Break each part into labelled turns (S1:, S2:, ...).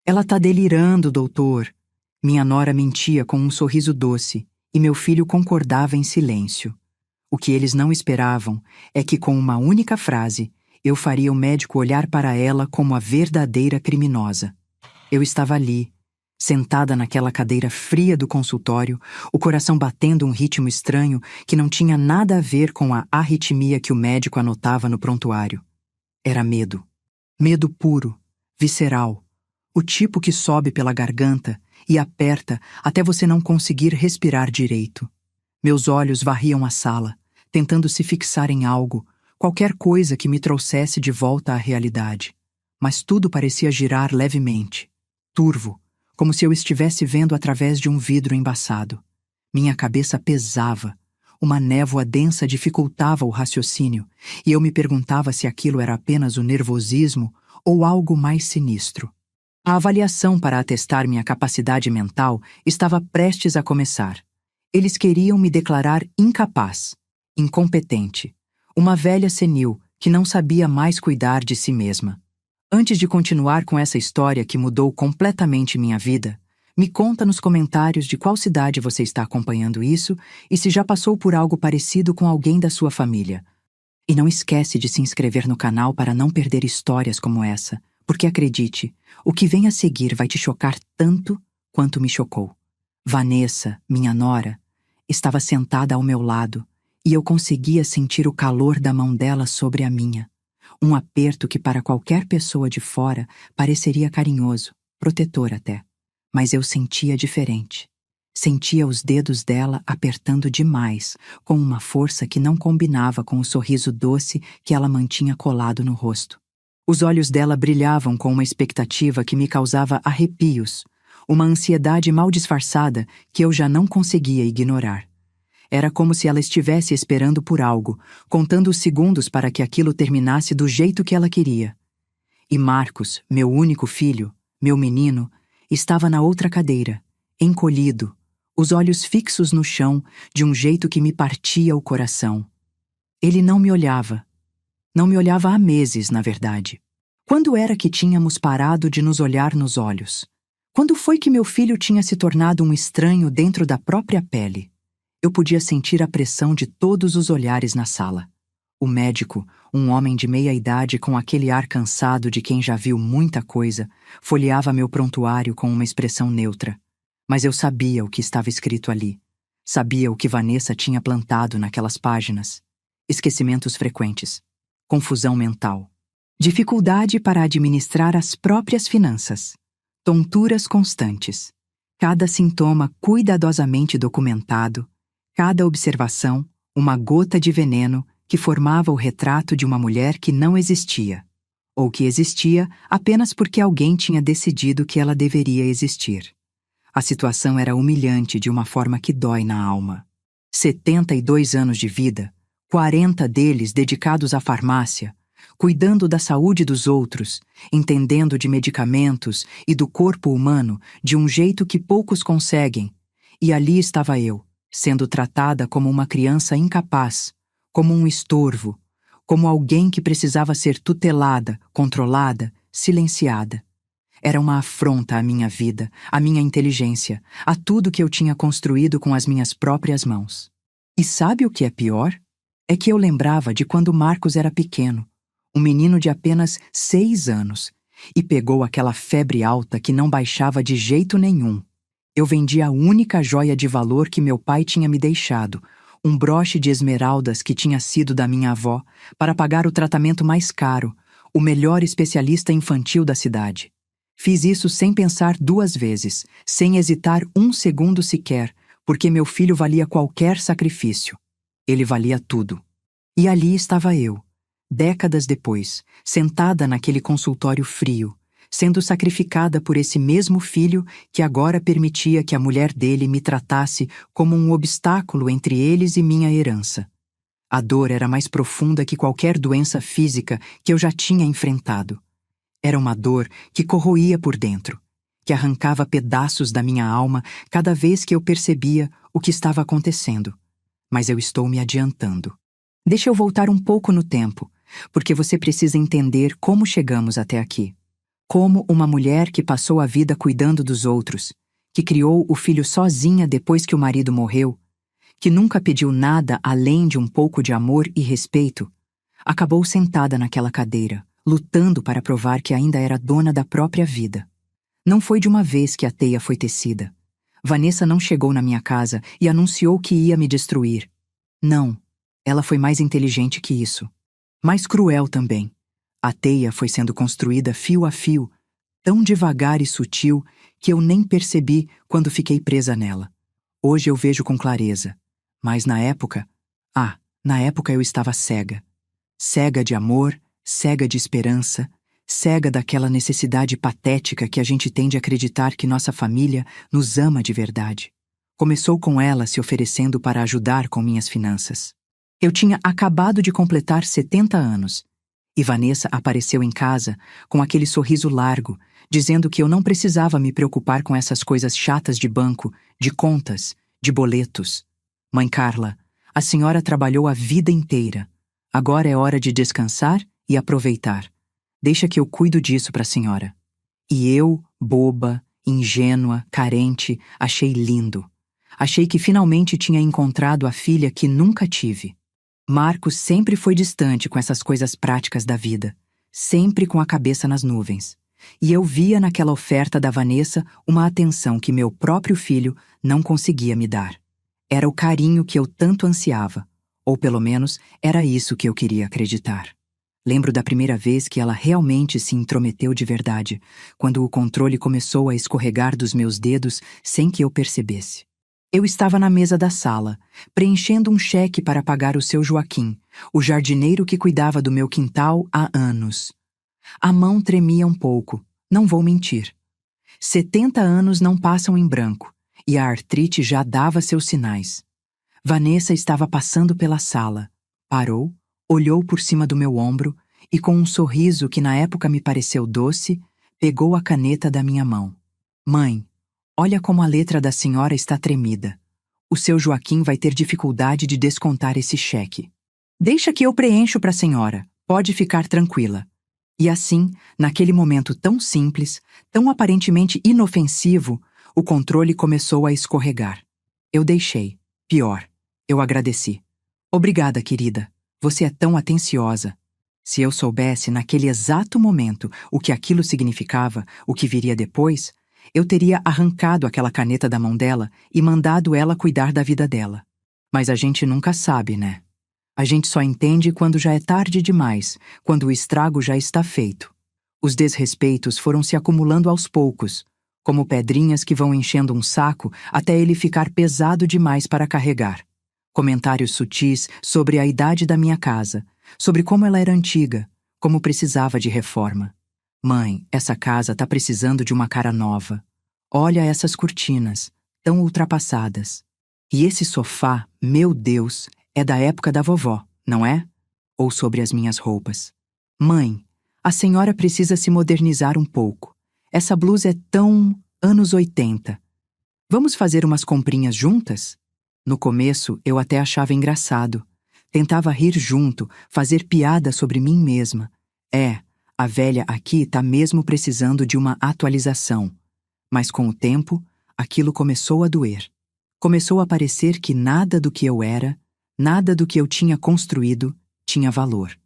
S1: Ela tá delirando, doutor. Minha nora mentia com um sorriso doce e meu filho concordava em silêncio. O que eles não esperavam é que, com uma única frase, eu faria o médico olhar para ela como a verdadeira criminosa. Eu estava ali, sentada naquela cadeira fria do consultório, o coração batendo um ritmo estranho que não tinha nada a ver com a arritmia que o médico anotava no prontuário. Era medo. Medo puro, visceral. O tipo que sobe pela garganta e aperta até você não conseguir respirar direito. Meus olhos varriam a sala, tentando se fixar em algo, qualquer coisa que me trouxesse de volta à realidade. Mas tudo parecia girar levemente, turvo, como se eu estivesse vendo através de um vidro embaçado. Minha cabeça pesava, uma névoa densa dificultava o raciocínio, e eu me perguntava se aquilo era apenas o nervosismo ou algo mais sinistro. A avaliação para atestar minha capacidade mental estava prestes a começar. Eles queriam me declarar incapaz, incompetente, uma velha senil que não sabia mais cuidar de si mesma. Antes de continuar com essa história que mudou completamente minha vida, me conta nos comentários de qual cidade você está acompanhando isso e se já passou por algo parecido com alguém da sua família. E não esquece de se inscrever no canal para não perder histórias como essa, porque acredite, o que vem a seguir vai te chocar tanto quanto me chocou. Vanessa, minha nora, estava sentada ao meu lado e eu conseguia sentir o calor da mão dela sobre a minha. Um aperto que para qualquer pessoa de fora pareceria carinhoso, protetor até. Mas eu sentia diferente. Sentia os dedos dela apertando demais, com uma força que não combinava com o sorriso doce que ela mantinha colado no rosto. Os olhos dela brilhavam com uma expectativa que me causava arrepios, uma ansiedade mal disfarçada que eu já não conseguia ignorar. Era como se ela estivesse esperando por algo, contando os segundos para que aquilo terminasse do jeito que ela queria. E Marcos, meu único filho, meu menino, estava na outra cadeira, encolhido, os olhos fixos no chão de um jeito que me partia o coração. Ele não me olhava. Não me olhava há meses, na verdade. Quando era que tínhamos parado de nos olhar nos olhos? Quando foi que meu filho tinha se tornado um estranho dentro da própria pele? Eu podia sentir a pressão de todos os olhares na sala. O médico, um homem de meia idade com aquele ar cansado de quem já viu muita coisa, folheava meu prontuário com uma expressão neutra. Mas eu sabia o que estava escrito ali. Sabia o que Vanessa tinha plantado naquelas páginas. Esquecimentos frequentes. Confusão mental. Dificuldade para administrar as próprias finanças. Tonturas constantes. Cada sintoma cuidadosamente documentado. Cada observação, uma gota de veneno que formava o retrato de uma mulher que não existia. Ou que existia apenas porque alguém tinha decidido que ela deveria existir. A situação era humilhante de uma forma que dói na alma. 72 anos de vida, 40 deles dedicados à farmácia, cuidando da saúde dos outros, entendendo de medicamentos e do corpo humano de um jeito que poucos conseguem. E ali estava eu, sendo tratada como uma criança incapaz, como um estorvo, como alguém que precisava ser tutelada, controlada, silenciada. Era uma afronta à minha vida, à minha inteligência, a tudo que eu tinha construído com as minhas próprias mãos. E sabe o que é pior? É que eu lembrava de quando Marcos era pequeno, um menino de apenas 6 anos, e pegou aquela febre alta que não baixava de jeito nenhum. Eu vendi a única joia de valor que meu pai tinha me deixado, um broche de esmeraldas que tinha sido da minha avó, para pagar o tratamento mais caro, o melhor especialista infantil da cidade. Fiz isso sem pensar 2 vezes, sem hesitar 1 segundo sequer, porque meu filho valia qualquer sacrifício. Ele valia tudo. E ali estava eu, décadas depois, sentada naquele consultório frio, sendo sacrificada por esse mesmo filho que agora permitia que a mulher dele me tratasse como um obstáculo entre eles e minha herança. A dor era mais profunda que qualquer doença física que eu já tinha enfrentado. Era uma dor que corroía por dentro, que arrancava pedaços da minha alma cada vez que eu percebia o que estava acontecendo. Mas eu estou me adiantando. Deixa eu voltar um pouco no tempo, porque você precisa entender como chegamos até aqui. Como uma mulher que passou a vida cuidando dos outros, que criou o filho sozinha depois que o marido morreu, que nunca pediu nada além de um pouco de amor e respeito, acabou sentada naquela cadeira, lutando para provar que ainda era dona da própria vida. Não foi de uma vez que a teia foi tecida. Vanessa não chegou na minha casa e anunciou que ia me destruir. Não, ela foi mais inteligente que isso. Mais cruel também. A teia foi sendo construída fio a fio, tão devagar e sutil que eu nem percebi quando fiquei presa nela. Hoje eu vejo com clareza. Mas na época eu estava cega. Cega de amor, cega de esperança, cega daquela necessidade patética que a gente tem de acreditar que nossa família nos ama de verdade. Começou com ela se oferecendo para ajudar com minhas finanças. Eu tinha acabado de completar 70 anos, e Vanessa apareceu em casa com aquele sorriso largo, dizendo que eu não precisava me preocupar com essas coisas chatas de banco, de contas, de boletos. Mãe Carla, a senhora trabalhou a vida inteira. Agora é hora de descansar e aproveitar. Deixa que eu cuido disso para a senhora. E eu, boba, ingênua, carente, achei lindo. Achei que finalmente tinha encontrado a filha que nunca tive. Marcos sempre foi distante com essas coisas práticas da vida, sempre com a cabeça nas nuvens. E eu via naquela oferta da Vanessa uma atenção que meu próprio filho não conseguia me dar. Era o carinho que eu tanto ansiava, ou pelo menos era isso que eu queria acreditar. Lembro da primeira vez que ela realmente se intrometeu de verdade, quando o controle começou a escorregar dos meus dedos sem que eu percebesse. Eu estava na mesa da sala, preenchendo um cheque para pagar o seu Joaquim, o jardineiro que cuidava do meu quintal há anos. A mão tremia um pouco, não vou mentir. 70 anos não passam em branco, e a artrite já dava seus sinais. Vanessa estava passando pela sala, parou, olhou por cima do meu ombro e, com um sorriso que na época me pareceu doce, pegou a caneta da minha mão. Mãe, olha como a letra da senhora está tremida. O seu Joaquim vai ter dificuldade de descontar esse cheque. Deixa que eu preencho para a senhora, pode ficar tranquila. E assim, naquele momento tão simples, tão aparentemente inofensivo, o controle começou a escorregar. Eu deixei. Pior, eu agradeci. Obrigada, querida. Você é tão atenciosa. Se eu soubesse, naquele exato momento, o que aquilo significava, o que viria depois, eu teria arrancado aquela caneta da mão dela e mandado ela cuidar da vida dela. Mas a gente nunca sabe, né? A gente só entende quando já é tarde demais, quando o estrago já está feito. Os desrespeitos foram se acumulando aos poucos, como pedrinhas que vão enchendo um saco até ele ficar pesado demais para carregar. Comentários sutis sobre a idade da minha casa, sobre como ela era antiga, como precisava de reforma. Mãe, essa casa tá precisando de uma cara nova. Olha essas cortinas, tão ultrapassadas. E esse sofá, meu Deus, é da época da vovó, não é? Ou sobre as minhas roupas. Mãe, a senhora precisa se modernizar um pouco. Essa blusa é tão anos 80. Vamos fazer umas comprinhas juntas? No começo, eu até achava engraçado. Tentava rir junto, fazer piada sobre mim mesma. A velha aqui tá mesmo precisando de uma atualização. Mas com o tempo, aquilo começou a doer. Começou a parecer que nada do que eu era, nada do que eu tinha construído, tinha valor.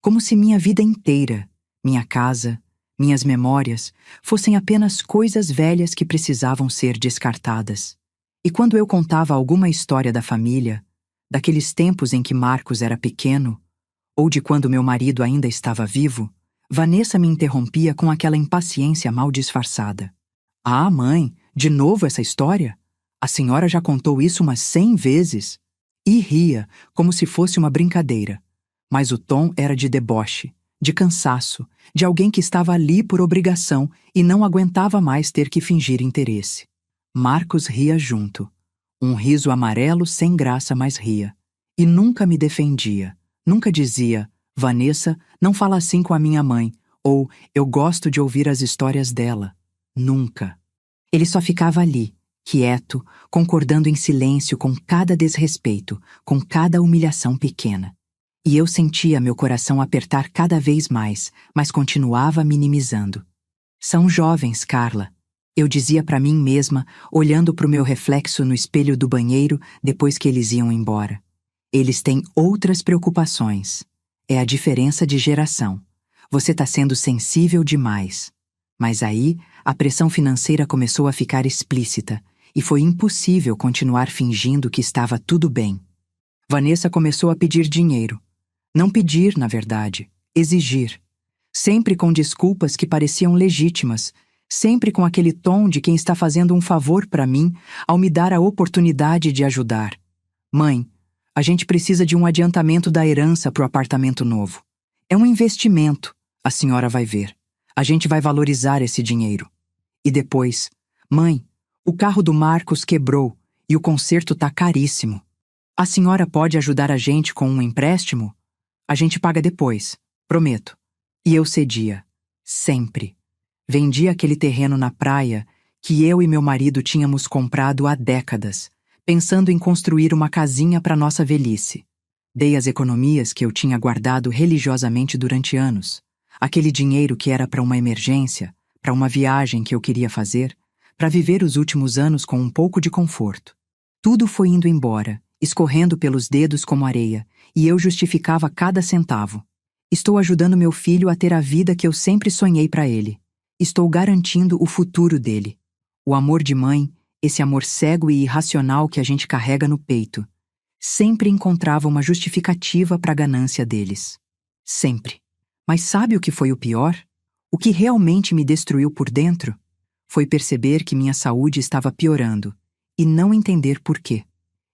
S1: Como se minha vida inteira, minha casa, minhas memórias, fossem apenas coisas velhas que precisavam ser descartadas. E quando eu contava alguma história da família, daqueles tempos em que Marcos era pequeno, ou de quando meu marido ainda estava vivo, Vanessa me interrompia com aquela impaciência mal disfarçada. Ah, mãe, de novo essa história? A senhora já contou isso umas 100 vezes. E ria, como se fosse uma brincadeira. Mas o tom era de deboche, de cansaço, de alguém que estava ali por obrigação e não aguentava mais ter que fingir interesse. Marcos ria junto. Um riso amarelo sem graça, mas ria. E nunca me defendia. Nunca dizia, Vanessa, não fala assim com a minha mãe, ou eu gosto de ouvir as histórias dela. Nunca. Ele só ficava ali, quieto, concordando em silêncio com cada desrespeito, com cada humilhação pequena. E eu sentia meu coração apertar cada vez mais, mas continuava minimizando. São jovens, Carla. Eu dizia para mim mesma, olhando para o meu reflexo no espelho do banheiro depois que eles iam embora. Eles têm outras preocupações. É a diferença de geração. Você está sendo sensível demais. Mas aí, a pressão financeira começou a ficar explícita e foi impossível continuar fingindo que estava tudo bem. Vanessa começou a pedir dinheiro. Não pedir, na verdade, exigir. Sempre com desculpas que pareciam legítimas, sempre com aquele tom de quem está fazendo um favor para mim ao me dar a oportunidade de ajudar. Mãe, a gente precisa de um adiantamento da herança para o apartamento novo. É um investimento, a senhora vai ver. A gente vai valorizar esse dinheiro. E depois, mãe, o carro do Marcos quebrou e o conserto tá caríssimo. A senhora pode ajudar a gente com um empréstimo? A gente paga depois, prometo. E eu cedia. Sempre. Vendi aquele terreno na praia que eu e meu marido tínhamos comprado há décadas, pensando em construir uma casinha para nossa velhice. Dei as economias que eu tinha guardado religiosamente durante anos. Aquele dinheiro que era para uma emergência, para uma viagem que eu queria fazer, para viver os últimos anos com um pouco de conforto. Tudo foi indo embora, escorrendo pelos dedos como areia, e eu justificava cada centavo. Estou ajudando meu filho a ter a vida que eu sempre sonhei para ele. Estou garantindo o futuro dele. O amor de mãe, esse amor cego e irracional que a gente carrega no peito, sempre encontrava uma justificativa para a ganância deles. Sempre. Mas sabe o que foi o pior? O que realmente me destruiu por dentro? Foi perceber que minha saúde estava piorando e não entender por quê.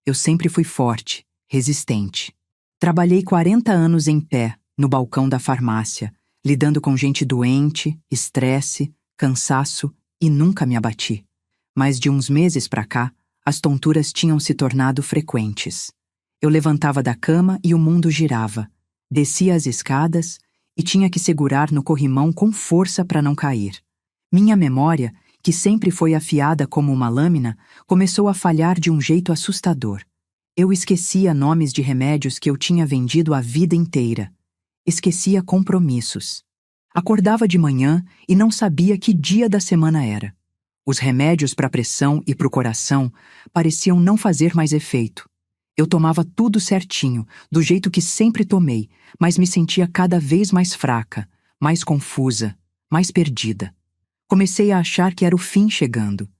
S1: Eu sempre fui forte, resistente. Trabalhei 40 anos em pé, no balcão da farmácia, lidando com gente doente, estresse, cansaço e nunca me abati. Mas de uns meses para cá, as tonturas tinham se tornado frequentes. Eu levantava da cama e o mundo girava. Descia as escadas e tinha que segurar no corrimão com força para não cair. Minha memória, que sempre foi afiada como uma lâmina, começou a falhar de um jeito assustador. Eu esquecia nomes de remédios que eu tinha vendido a vida inteira. Esquecia compromissos. Acordava de manhã e não sabia que dia da semana era. Os remédios para a pressão e para o coração pareciam não fazer mais efeito. Eu tomava tudo certinho, do jeito que sempre tomei, mas me sentia cada vez mais fraca, mais confusa, mais perdida. Comecei a achar que era o fim chegando,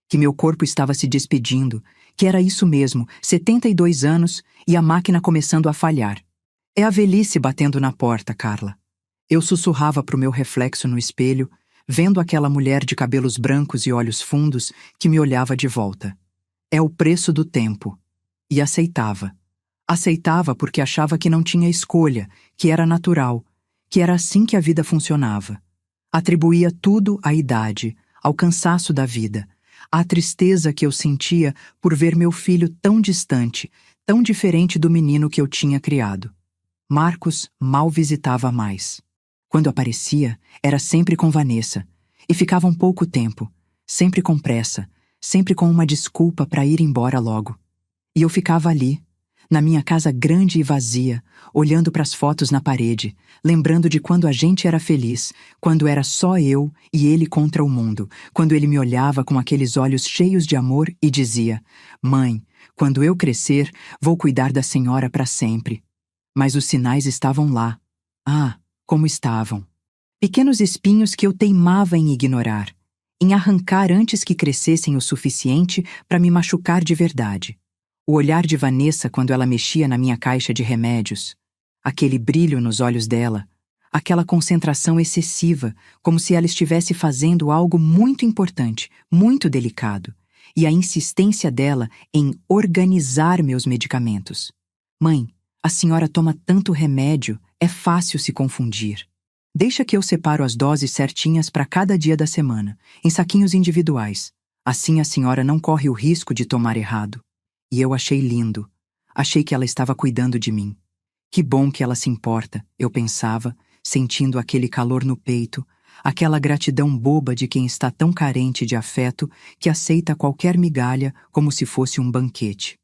S1: que meu corpo estava se despedindo, que era isso mesmo, 72 anos e a máquina começando a falhar. É a velhice batendo na porta, Carla. Eu sussurrava pro meu reflexo no espelho, vendo aquela mulher de cabelos brancos e olhos fundos que me olhava de volta. É o preço do tempo. E aceitava. Aceitava porque achava que não tinha escolha, que era natural, que era assim que a vida funcionava. Atribuía tudo à idade, ao cansaço da vida, à tristeza que eu sentia por ver meu filho tão distante, tão diferente do menino que eu tinha criado. Marcos mal visitava mais. Quando aparecia, era sempre com Vanessa, e ficava um pouco tempo, sempre com pressa, sempre com uma desculpa para ir embora logo. E eu ficava ali, na minha casa grande e vazia, olhando para as fotos na parede, lembrando de quando a gente era feliz, quando era só eu e ele contra o mundo, quando ele me olhava com aqueles olhos cheios de amor e dizia: "Mãe, quando eu crescer, vou cuidar da senhora para sempre." Mas os sinais estavam lá. Ah, como estavam! Pequenos espinhos que eu teimava em ignorar, em arrancar antes que crescessem o suficiente para me machucar de verdade. O olhar de Vanessa quando ela mexia na minha caixa de remédios, aquele brilho nos olhos dela, aquela concentração excessiva, como se ela estivesse fazendo algo muito importante, muito delicado, e a insistência dela em organizar meus medicamentos. "Mãe, a senhora toma tanto remédio, é fácil se confundir. Deixa que eu separo as doses certinhas para cada dia da semana, em saquinhos individuais. Assim a senhora não corre o risco de tomar errado." E eu achei lindo. Achei que ela estava cuidando de mim. Que bom que ela se importa, eu pensava, sentindo aquele calor no peito, aquela gratidão boba de quem está tão carente de afeto que aceita qualquer migalha como se fosse um banquete.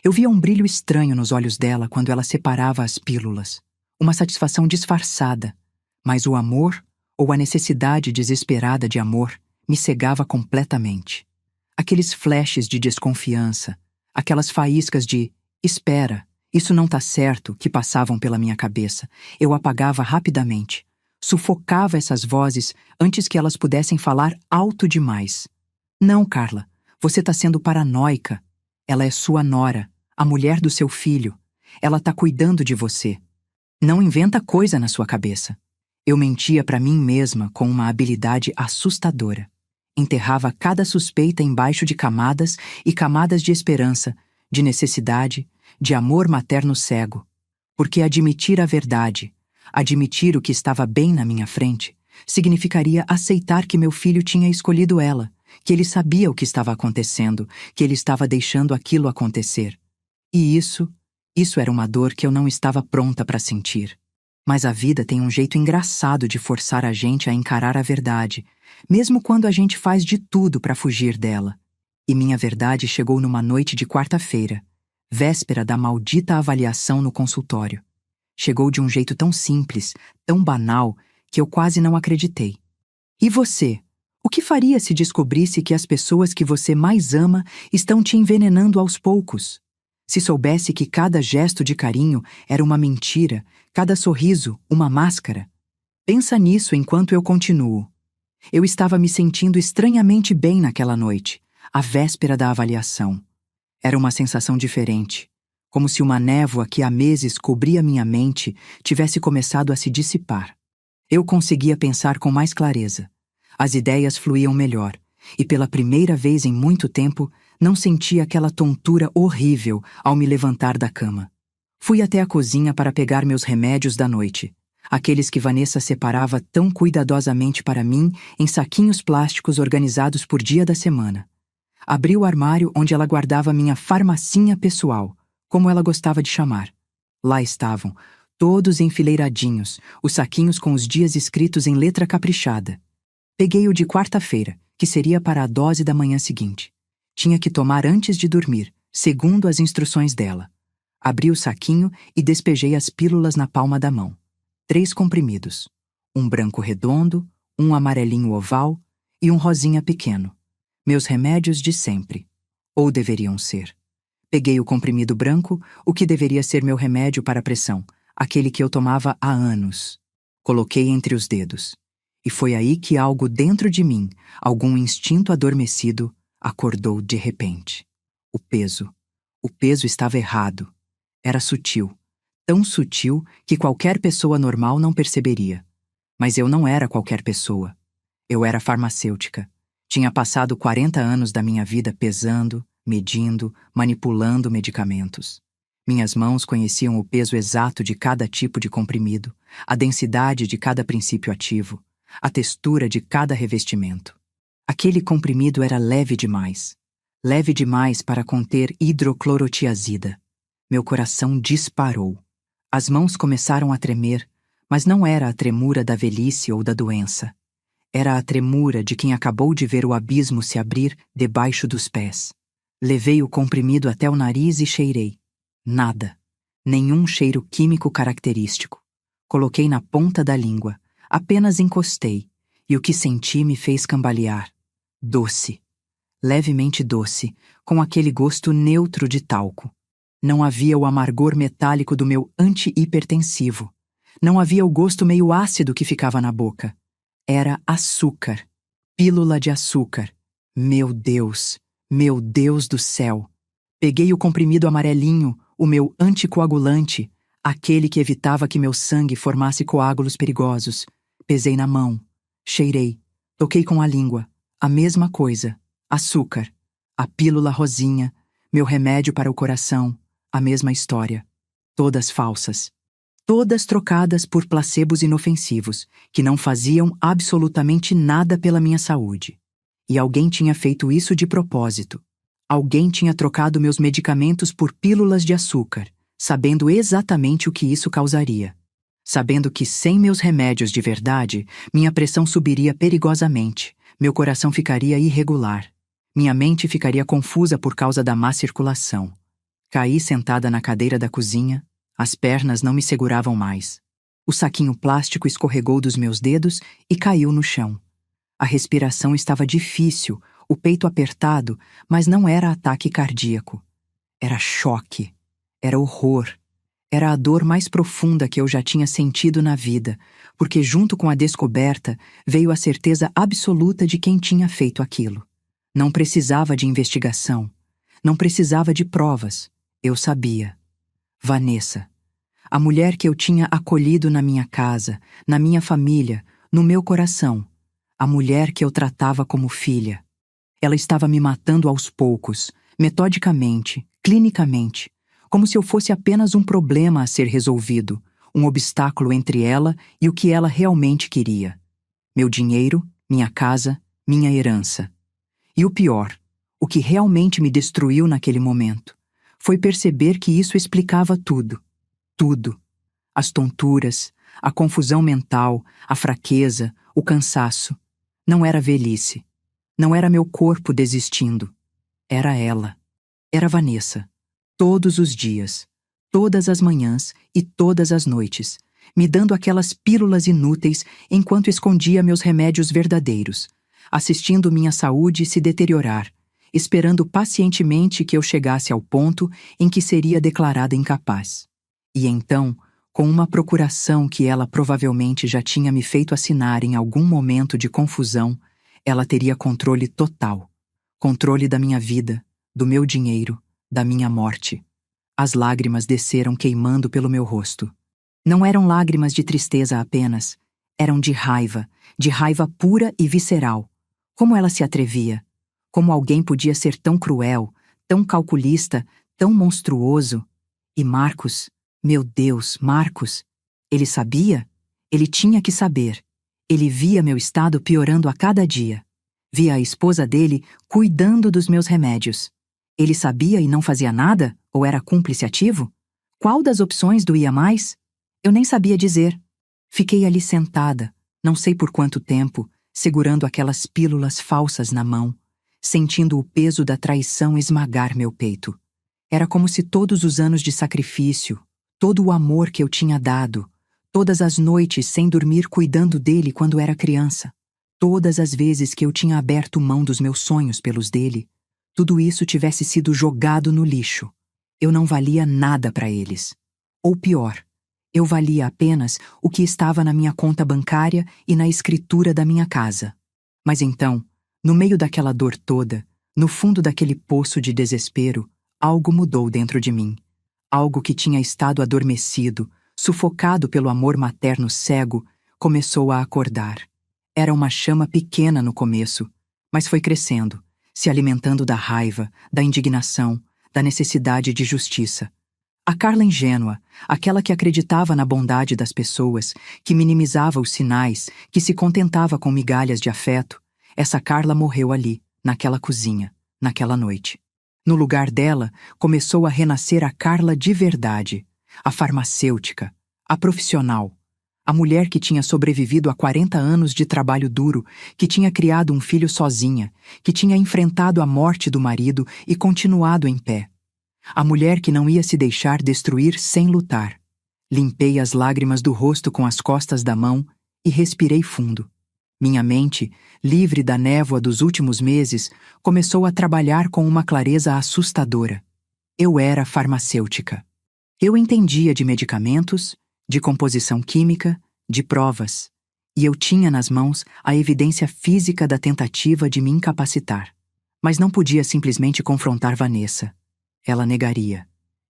S1: Eu via um brilho estranho nos olhos dela quando ela separava as pílulas. Uma satisfação disfarçada. Mas o amor ou a necessidade desesperada de amor me cegava completamente. Aqueles flashes de desconfiança, aquelas faíscas de "espera, isso não tá certo" que passavam pela minha cabeça, eu apagava rapidamente. Sufocava essas vozes antes que elas pudessem falar alto demais. "Não, Carla, você tá sendo paranoica. Ela é sua nora, a mulher do seu filho. Ela tá cuidando de você. Não inventa coisa na sua cabeça." Eu mentia para mim mesma com uma habilidade assustadora. Enterrava cada suspeita embaixo de camadas e camadas de esperança, de necessidade, de amor materno cego. Porque admitir a verdade, admitir o que estava bem na minha frente, significaria aceitar que meu filho tinha escolhido ela, que ele sabia o que estava acontecendo, que ele estava deixando aquilo acontecer. E isso era uma dor que eu não estava pronta para sentir. Mas a vida tem um jeito engraçado de forçar a gente a encarar a verdade, mesmo quando a gente faz de tudo para fugir dela. E minha verdade chegou numa noite de quarta-feira, véspera da maldita avaliação no consultório. Chegou de um jeito tão simples, tão banal, que eu quase não acreditei. E você? O que faria se descobrisse que as pessoas que você mais ama estão te envenenando aos poucos? Se soubesse que cada gesto de carinho era uma mentira, cada sorriso uma máscara? Pensa nisso enquanto eu continuo. Eu estava me sentindo estranhamente bem naquela noite, à véspera da avaliação. Era uma sensação diferente, como se uma névoa que há meses cobria minha mente tivesse começado a se dissipar. Eu conseguia pensar com mais clareza. As ideias fluíam melhor, e pela primeira vez em muito tempo, não senti aquela tontura horrível ao me levantar da cama. Fui até a cozinha para pegar meus remédios da noite, aqueles que Vanessa separava tão cuidadosamente para mim em saquinhos plásticos organizados por dia da semana. Abri o armário onde ela guardava minha farmacinha pessoal, como ela gostava de chamar. Lá estavam, todos enfileiradinhos, os saquinhos com os dias escritos em letra caprichada. Peguei o de quarta-feira, que seria para a dose da manhã seguinte. Tinha que tomar antes de dormir, segundo as instruções dela. Abri o saquinho e despejei as pílulas na palma da mão. 3 comprimidos. Um branco redondo, um amarelinho oval e um rosinha pequeno. Meus remédios de sempre. Ou deveriam ser. Peguei o comprimido branco, o que deveria ser meu remédio para a pressão, aquele que eu tomava há anos. Coloquei entre os dedos. E foi aí que algo dentro de mim, algum instinto adormecido, acordou de repente. O peso. O peso estava errado. Era sutil. Tão sutil que qualquer pessoa normal não perceberia. Mas eu não era qualquer pessoa. Eu era farmacêutica. Tinha passado 40 anos da minha vida pesando, medindo, manipulando medicamentos. Minhas mãos conheciam o peso exato de cada tipo de comprimido, a densidade de cada princípio ativo, a textura de cada revestimento. Aquele comprimido era leve demais para conter hidroclorotiazida. Meu coração disparou. As mãos começaram a tremer, mas não era a tremura da velhice ou da doença. Era a tremura de quem acabou de ver o abismo se abrir debaixo dos pés. Levei o comprimido até o nariz e cheirei. Nada. Nenhum cheiro químico característico. Coloquei na ponta da língua. Apenas encostei, e o que senti me fez cambalear. Doce. Levemente doce, com aquele gosto neutro de talco. Não havia o amargor metálico do meu anti-hipertensivo. Não havia o gosto meio ácido que ficava na boca. Era açúcar. Pílula de açúcar. Meu Deus do céu! Peguei o comprimido amarelinho, o meu anticoagulante, aquele que evitava que meu sangue formasse coágulos perigosos. Pesei na mão. Cheirei. Toquei com a língua. A mesma coisa. Açúcar. A pílula rosinha. Meu remédio para o coração. A mesma história. Todas falsas. Todas trocadas por placebos inofensivos, que não faziam absolutamente nada pela minha saúde. E alguém tinha feito isso de propósito. Alguém tinha trocado meus medicamentos por pílulas de açúcar, sabendo exatamente o que isso causaria. Sabendo que sem meus remédios de verdade, minha pressão subiria perigosamente, meu coração ficaria irregular, minha mente ficaria confusa por causa da má circulação. Caí sentada na cadeira da cozinha, as pernas não me seguravam mais. O saquinho plástico escorregou dos meus dedos e caiu no chão. A respiração estava difícil, o peito apertado, mas não era ataque cardíaco. Era choque. Era horror. Era a dor mais profunda que eu já tinha sentido na vida, porque junto com a descoberta veio a certeza absoluta de quem tinha feito aquilo. Não precisava de investigação. Não precisava de provas. Eu sabia. Vanessa. A mulher que eu tinha acolhido na minha casa, na minha família, no meu coração. A mulher que eu tratava como filha. Ela estava me matando aos poucos, metodicamente, clinicamente, como se eu fosse apenas um problema a ser resolvido, um obstáculo entre ela e o que ela realmente queria. Meu dinheiro, minha casa, minha herança. E o pior, o que realmente me destruiu naquele momento, foi perceber que isso explicava tudo. Tudo. As tonturas, a confusão mental, a fraqueza, o cansaço. Não era velhice. Não era meu corpo desistindo. Era ela. Era Vanessa. Todos os dias, todas as manhãs e todas as noites, me dando aquelas pílulas inúteis enquanto escondia meus remédios verdadeiros, assistindo minha saúde se deteriorar, esperando pacientemente que eu chegasse ao ponto em que seria declarada incapaz. E então, com uma procuração que ela provavelmente já tinha me feito assinar em algum momento de confusão, ela teria controle total. Controle da minha vida, do meu dinheiro, da minha morte. As lágrimas desceram queimando pelo meu rosto. Não eram lágrimas de tristeza apenas, eram de raiva pura e visceral. Como ela se atrevia? Como alguém podia ser tão cruel, tão calculista, tão monstruoso? E Marcos, meu Deus, Marcos, ele sabia? Ele tinha que saber. Ele via meu estado piorando a cada dia. Via a esposa dele cuidando dos meus remédios. Ele sabia e não fazia nada? Ou era cúmplice ativo? Qual das opções doía mais? Eu nem sabia dizer. Fiquei ali sentada, não sei por quanto tempo, segurando aquelas pílulas falsas na mão, sentindo o peso da traição esmagar meu peito. Era como se todos os anos de sacrifício, todo o amor que eu tinha dado, todas as noites sem dormir cuidando dele quando era criança, todas as vezes que eu tinha aberto mão dos meus sonhos pelos dele, tudo isso tivesse sido jogado no lixo. Eu não valia nada para eles. Ou pior, eu valia apenas o que estava na minha conta bancária e na escritura da minha casa. Mas então, no meio daquela dor toda, no fundo daquele poço de desespero, algo mudou dentro de mim. Algo que tinha estado adormecido, sufocado pelo amor materno cego, começou a acordar. Era uma chama pequena no começo, mas foi crescendo, se alimentando da raiva, da indignação, da necessidade de justiça. A Carla ingênua, aquela que acreditava na bondade das pessoas, que minimizava os sinais, que se contentava com migalhas de afeto, essa Carla morreu ali, naquela cozinha, naquela noite. No lugar dela, começou a renascer a Carla de verdade, a farmacêutica, a profissional, a mulher que tinha sobrevivido a 40 anos de trabalho duro, que tinha criado um filho sozinha, que tinha enfrentado a morte do marido e continuado em pé. A mulher que não ia se deixar destruir sem lutar. Limpei as lágrimas do rosto com as costas da mão e respirei fundo. Minha mente, livre da névoa dos últimos meses, começou a trabalhar com uma clareza assustadora. Eu era farmacêutica. Eu entendia de medicamentos, de composição química, de provas, e eu tinha nas mãos a evidência física da tentativa de me incapacitar. Mas não podia simplesmente confrontar Vanessa. Ela negaria.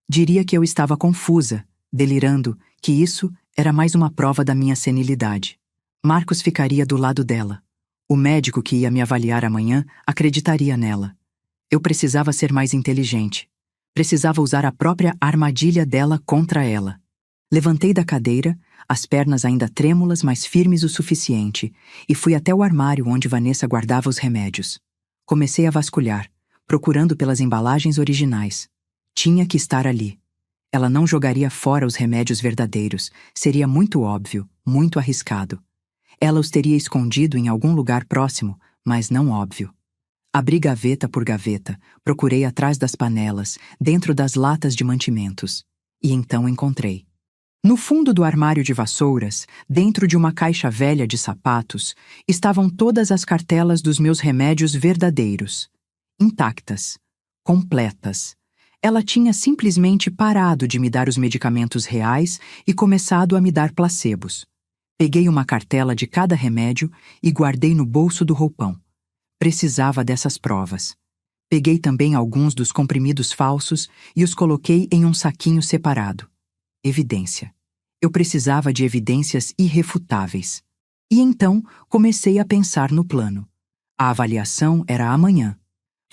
S1: Diria que eu estava confusa, delirando, que isso era mais uma prova da minha senilidade. Marcos ficaria do lado dela. O médico que ia me avaliar amanhã acreditaria nela. Eu precisava ser mais inteligente. Precisava usar a própria armadilha dela contra ela. Levantei da cadeira, as pernas ainda trêmulas, mas firmes o suficiente, e fui até o armário onde Vanessa guardava os remédios. Comecei a vasculhar, procurando pelas embalagens originais. Tinha que estar ali. Ela não jogaria fora os remédios verdadeiros. Seria muito óbvio, muito arriscado. Ela os teria escondido em algum lugar próximo, mas não óbvio. Abri gaveta por gaveta, procurei atrás das panelas, dentro das latas de mantimentos. E então encontrei. No fundo do armário de vassouras, dentro de uma caixa velha de sapatos, estavam todas as cartelas dos meus remédios verdadeiros. Intactas. Completas. Ela tinha simplesmente parado de me dar os medicamentos reais e começado a me dar placebos. Peguei uma cartela de cada remédio e guardei no bolso do roupão. Precisava dessas provas. Peguei também alguns dos comprimidos falsos e os coloquei em um saquinho separado. Evidência. Eu precisava de evidências irrefutáveis. E então comecei a pensar no plano. A avaliação era amanhã.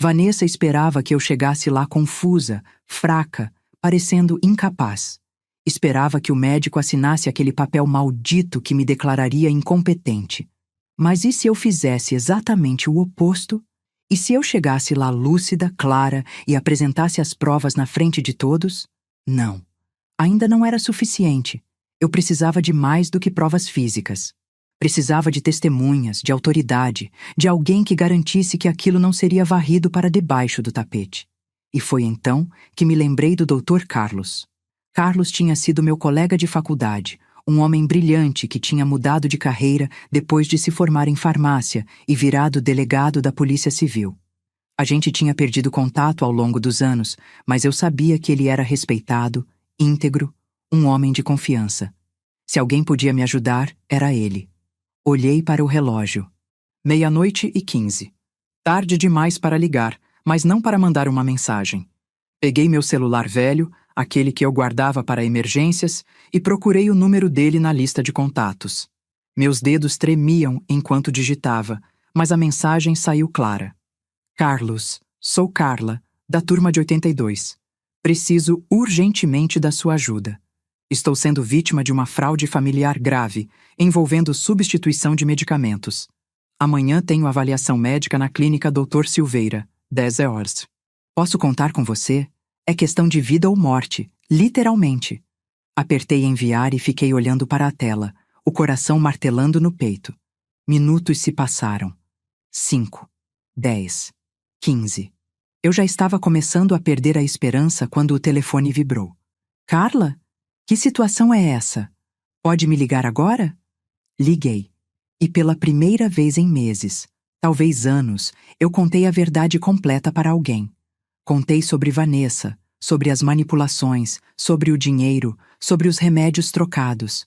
S1: Vanessa esperava que eu chegasse lá confusa, fraca, parecendo incapaz. Esperava que o médico assinasse aquele papel maldito que me declararia incompetente. Mas e se eu fizesse exatamente o oposto? E se eu chegasse lá lúcida, clara e apresentasse as provas na frente de todos? Não. Ainda não era suficiente. Eu precisava de mais do que provas físicas. Precisava de testemunhas, de autoridade, de alguém que garantisse que aquilo não seria varrido para debaixo do tapete. E foi então que me lembrei do Dr. Carlos. Carlos tinha sido meu colega de faculdade, um homem brilhante que tinha mudado de carreira depois de se formar em farmácia e virado delegado da Polícia Civil. A gente tinha perdido contato ao longo dos anos, mas eu sabia que ele era respeitado, íntegro, um homem de confiança. Se alguém podia me ajudar, era ele. Olhei para o relógio. 00:15. Tarde demais para ligar, mas não para mandar uma mensagem. Peguei meu celular velho, aquele que eu guardava para emergências, e procurei o número dele na lista de contatos. Meus dedos tremiam enquanto digitava, mas a mensagem saiu clara. Carlos, sou Carla, da turma de 82. Preciso urgentemente da sua ajuda. Estou sendo vítima de uma fraude familiar grave, envolvendo substituição de medicamentos. Amanhã tenho avaliação médica na clínica Dr. Silveira, 10 horas. Posso contar com você? É questão de vida ou morte, literalmente. Apertei enviar e fiquei olhando para a tela, o coração martelando no peito. Minutos se passaram. 5, 10, 15. Eu já estava começando a perder a esperança quando o telefone vibrou. Carla? Que situação é essa? Pode me ligar agora? Liguei. E pela primeira vez em meses, talvez anos, eu contei a verdade completa para alguém. Contei sobre Vanessa, sobre as manipulações, sobre o dinheiro, sobre os remédios trocados.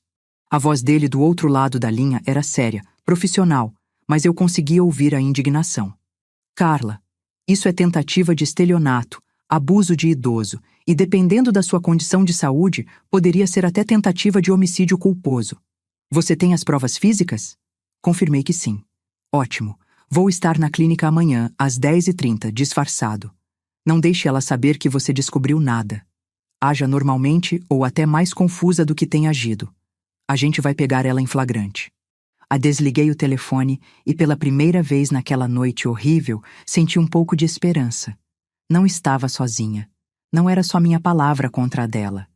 S1: A voz dele do outro lado da linha era séria, profissional, mas eu conseguia ouvir a indignação. Carla, isso é tentativa de estelionato, abuso de idoso, e dependendo da sua condição de saúde, poderia ser até tentativa de homicídio culposo. Você tem as provas físicas? Confirmei que sim. Ótimo. Vou estar na clínica amanhã, às 10h30, disfarçado. Não deixe ela saber que você descobriu nada. Haja normalmente ou até mais confusa do que tem agido. A gente vai pegar ela em flagrante. Desliguei o telefone e pela primeira vez naquela noite horrível senti um pouco de esperança. Não estava sozinha. Não era só minha palavra contra a dela.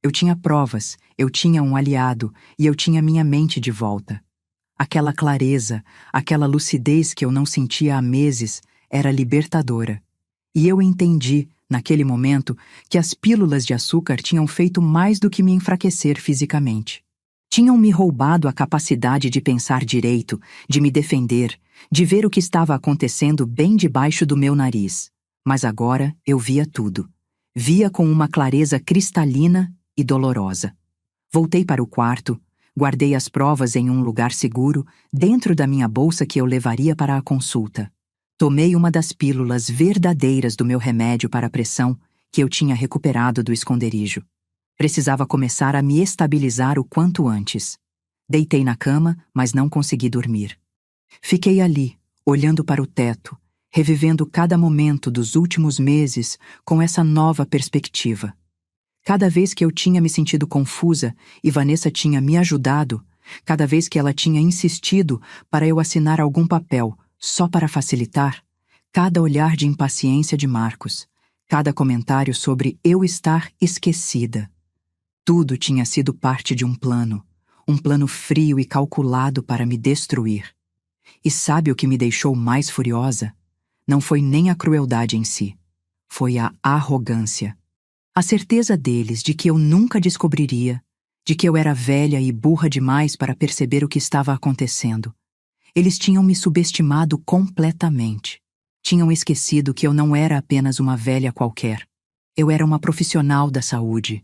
S1: Eu tinha provas, eu tinha um aliado e eu tinha minha mente de volta. Aquela clareza, aquela lucidez que eu não sentia há meses era libertadora. E eu entendi, naquele momento, que as pílulas de açúcar tinham feito mais do que me enfraquecer fisicamente. Tinham me roubado a capacidade de pensar direito, de me defender, de ver o que estava acontecendo bem debaixo do meu nariz. Mas agora eu via tudo. Via com uma clareza cristalina e dolorosa. Voltei para o quarto, guardei as provas em um lugar seguro, dentro da minha bolsa que eu levaria para a consulta. Tomei uma das pílulas verdadeiras do meu remédio para a pressão que eu tinha recuperado do esconderijo. Precisava começar a me estabilizar o quanto antes. Deitei na cama, mas não consegui dormir. Fiquei ali, olhando para o teto, revivendo cada momento dos últimos meses com essa nova perspectiva. Cada vez que eu tinha me sentido confusa e Vanessa tinha me ajudado, cada vez que ela tinha insistido para eu assinar algum papel só para facilitar, cada olhar de impaciência de Marcos, cada comentário sobre eu estar esquecida. Tudo tinha sido parte de um plano frio e calculado para me destruir. E sabe o que me deixou mais furiosa? Não foi nem a crueldade em si, foi a arrogância. A certeza deles de que eu nunca descobriria, de que eu era velha e burra demais para perceber o que estava acontecendo. Eles tinham me subestimado completamente. Tinham esquecido que eu não era apenas uma velha qualquer. Eu era uma profissional da saúde.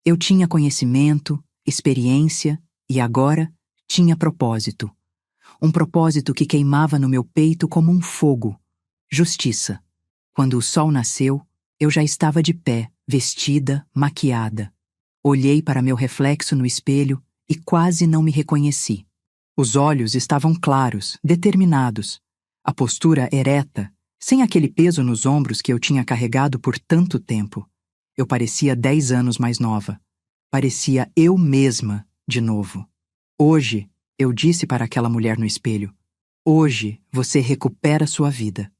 S1: Eu tinha conhecimento, experiência e agora tinha propósito. Um propósito que queimava no meu peito como um fogo. Justiça. Quando o sol nasceu, eu já estava de pé, vestida, maquiada. Olhei para meu reflexo no espelho e quase não me reconheci. Os olhos estavam claros, determinados. A postura ereta, sem aquele peso nos ombros que eu tinha carregado por tanto tempo. Eu parecia 10 anos mais nova. Parecia eu mesma, de novo. Hoje, eu disse para aquela mulher no espelho, hoje você recupera sua vida.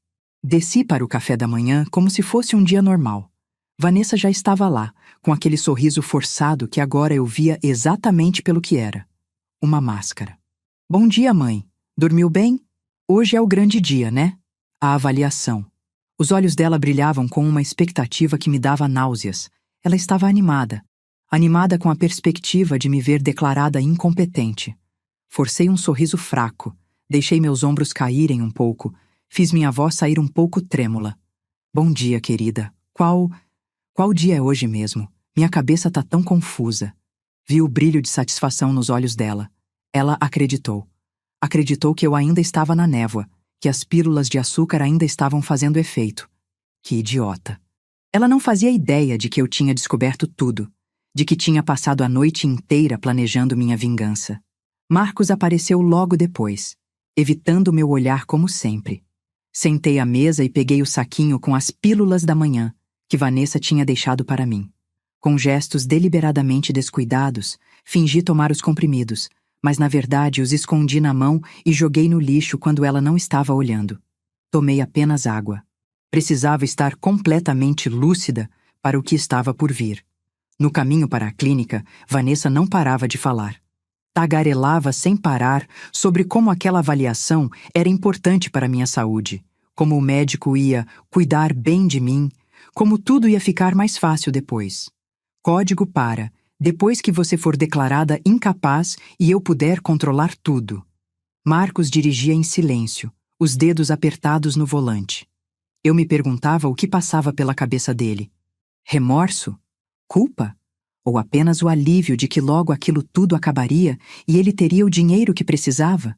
S1: Desci para o café da manhã como se fosse um dia normal. Vanessa já estava lá, com aquele sorriso forçado que agora eu via exatamente pelo que era. Uma máscara. Bom dia, mãe. Dormiu bem? Hoje é o grande dia, né? A avaliação. Os olhos dela brilhavam com uma expectativa que me dava náuseas. Ela estava animada. Animada com a perspectiva de me ver declarada incompetente. Forcei um sorriso fraco. Deixei meus ombros caírem um pouco. Fiz minha voz sair um pouco trêmula. Bom dia, querida. Qual dia é hoje mesmo? Minha cabeça tá tão confusa. Vi o brilho de satisfação nos olhos dela. Ela acreditou. Acreditou que eu ainda estava na névoa, que as pílulas de açúcar ainda estavam fazendo efeito. Que idiota. Ela não fazia ideia de que eu tinha descoberto tudo, de que tinha passado a noite inteira planejando minha vingança. Marcos apareceu logo depois, evitando meu olhar como sempre. Sentei à mesa e peguei o saquinho com as pílulas da manhã, que Vanessa tinha deixado para mim. Com gestos deliberadamente descuidados, fingi tomar os comprimidos, mas na verdade os escondi na mão e joguei no lixo quando ela não estava olhando. Tomei apenas água. Precisava estar completamente lúcida para o que estava por vir. No caminho para a clínica, Vanessa não parava de falar. Tagarelava sem parar sobre como aquela avaliação era importante para minha saúde, como o médico ia cuidar bem de mim, como tudo ia ficar mais fácil depois. Código para, depois que você for declarada incapaz e eu puder controlar tudo. Marcos dirigia em silêncio, os dedos apertados no volante. Eu me perguntava o que passava pela cabeça dele. Remorso? Culpa? Ou apenas o alívio de que logo aquilo tudo acabaria e ele teria o dinheiro que precisava?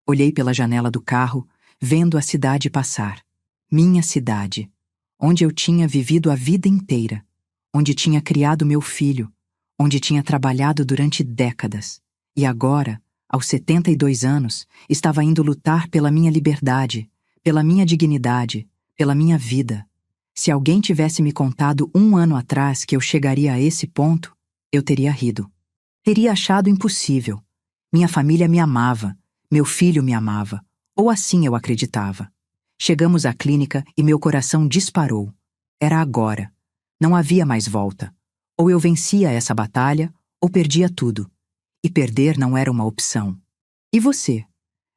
S1: Olhei pela janela do carro, vendo a cidade passar. Minha cidade. Onde eu tinha vivido a vida inteira. Onde tinha criado meu filho. Onde tinha trabalhado durante décadas. E agora, aos 72 anos, estava indo lutar pela minha liberdade, pela minha dignidade, pela minha vida. Se alguém tivesse me contado 1 ano atrás que eu chegaria a esse ponto, eu teria rido. Teria achado impossível. Minha família me amava, meu filho me amava, ou assim eu acreditava. Chegamos à clínica e meu coração disparou. Era agora. Não havia mais volta. Ou eu vencia essa batalha, ou perdia tudo. E perder não era uma opção. E você?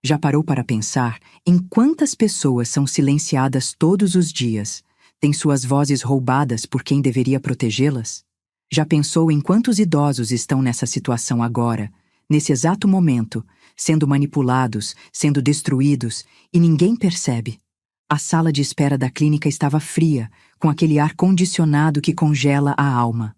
S1: Já parou para pensar em quantas pessoas são silenciadas todos os dias, têm suas vozes roubadas por quem deveria protegê-las? Já pensou em quantos idosos estão nessa situação agora, nesse exato momento, sendo manipulados, sendo destruídos, e ninguém percebe? A sala de espera da clínica estava fria, com aquele ar condicionado que congela a alma.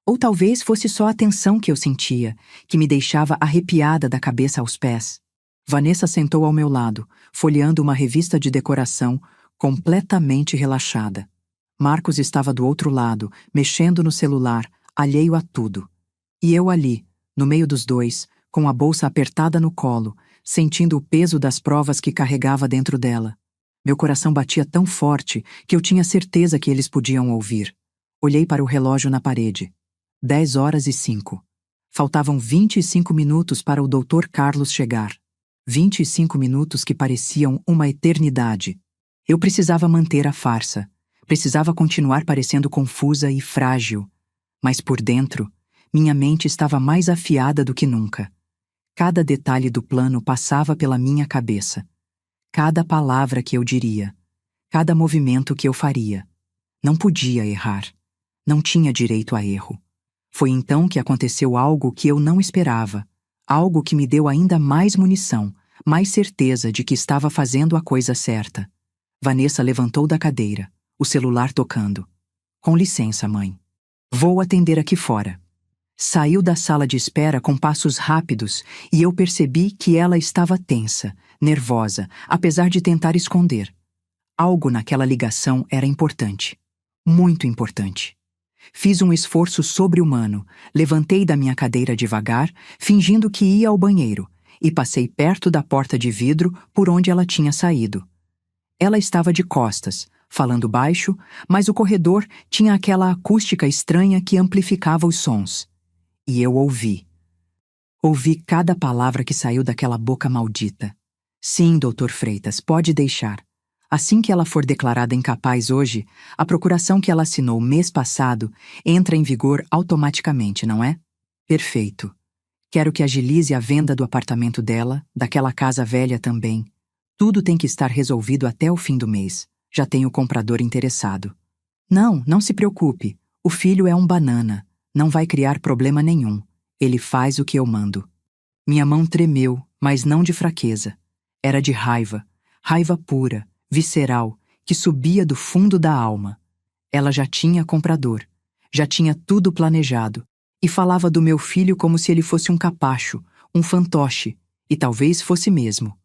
S1: Ou talvez fosse só a tensão que eu sentia, que me deixava arrepiada da cabeça aos pés. Vanessa sentou ao meu lado, folheando uma revista de decoração, completamente relaxada. Marcos estava do outro lado, mexendo no celular, alheio a tudo. E eu ali, no meio dos dois, com a bolsa apertada no colo, sentindo o peso das provas que carregava dentro dela. Meu coração batia tão forte que eu tinha certeza que eles podiam ouvir. Olhei para o relógio na parede. 10h05. Faltavam 25 minutos para o Dr. Carlos chegar. 25 minutos que pareciam uma eternidade. Eu precisava manter a farsa. Precisava continuar parecendo confusa e frágil. Mas por dentro, minha mente estava mais afiada do que nunca. Cada detalhe do plano passava pela minha cabeça. Cada palavra que eu diria. Cada movimento que eu faria. Não podia errar. Não tinha direito a erro. Foi então que aconteceu algo que eu não esperava, algo que me deu ainda mais munição, mais certeza de que estava fazendo a coisa certa. Vanessa levantou da cadeira, o celular tocando. Com licença, mãe. Vou atender aqui fora. Saiu da sala de espera com passos rápidos e eu percebi que ela estava tensa, nervosa, apesar de tentar esconder. Algo naquela ligação era importante. Muito importante. Fiz um esforço sobre-humano, levantei da minha cadeira devagar, fingindo que ia ao banheiro, e passei perto da porta de vidro por onde ela tinha saído. Ela estava de costas, falando baixo, mas o corredor tinha aquela acústica estranha que amplificava os sons. E eu ouvi. Ouvi cada palavra que saiu daquela boca maldita. Sim, Dr. Freitas, pode deixar. Assim que ela for declarada incapaz hoje, a procuração que ela assinou mês passado entra em vigor automaticamente, não é? Perfeito. Quero que agilize a venda do apartamento dela, daquela casa velha também. Tudo tem que estar resolvido até o fim do mês. Já tenho comprador interessado. Não se preocupe. O filho é um banana. Não vai criar problema nenhum. Ele faz o que eu mando. Minha mão tremeu, mas não de fraqueza. Era de raiva. Raiva pura, visceral, que subia do fundo da alma. Ela já tinha comprador. Já tinha tudo planejado. E falava do meu filho como se ele fosse um capacho, um fantoche. E talvez fosse mesmo.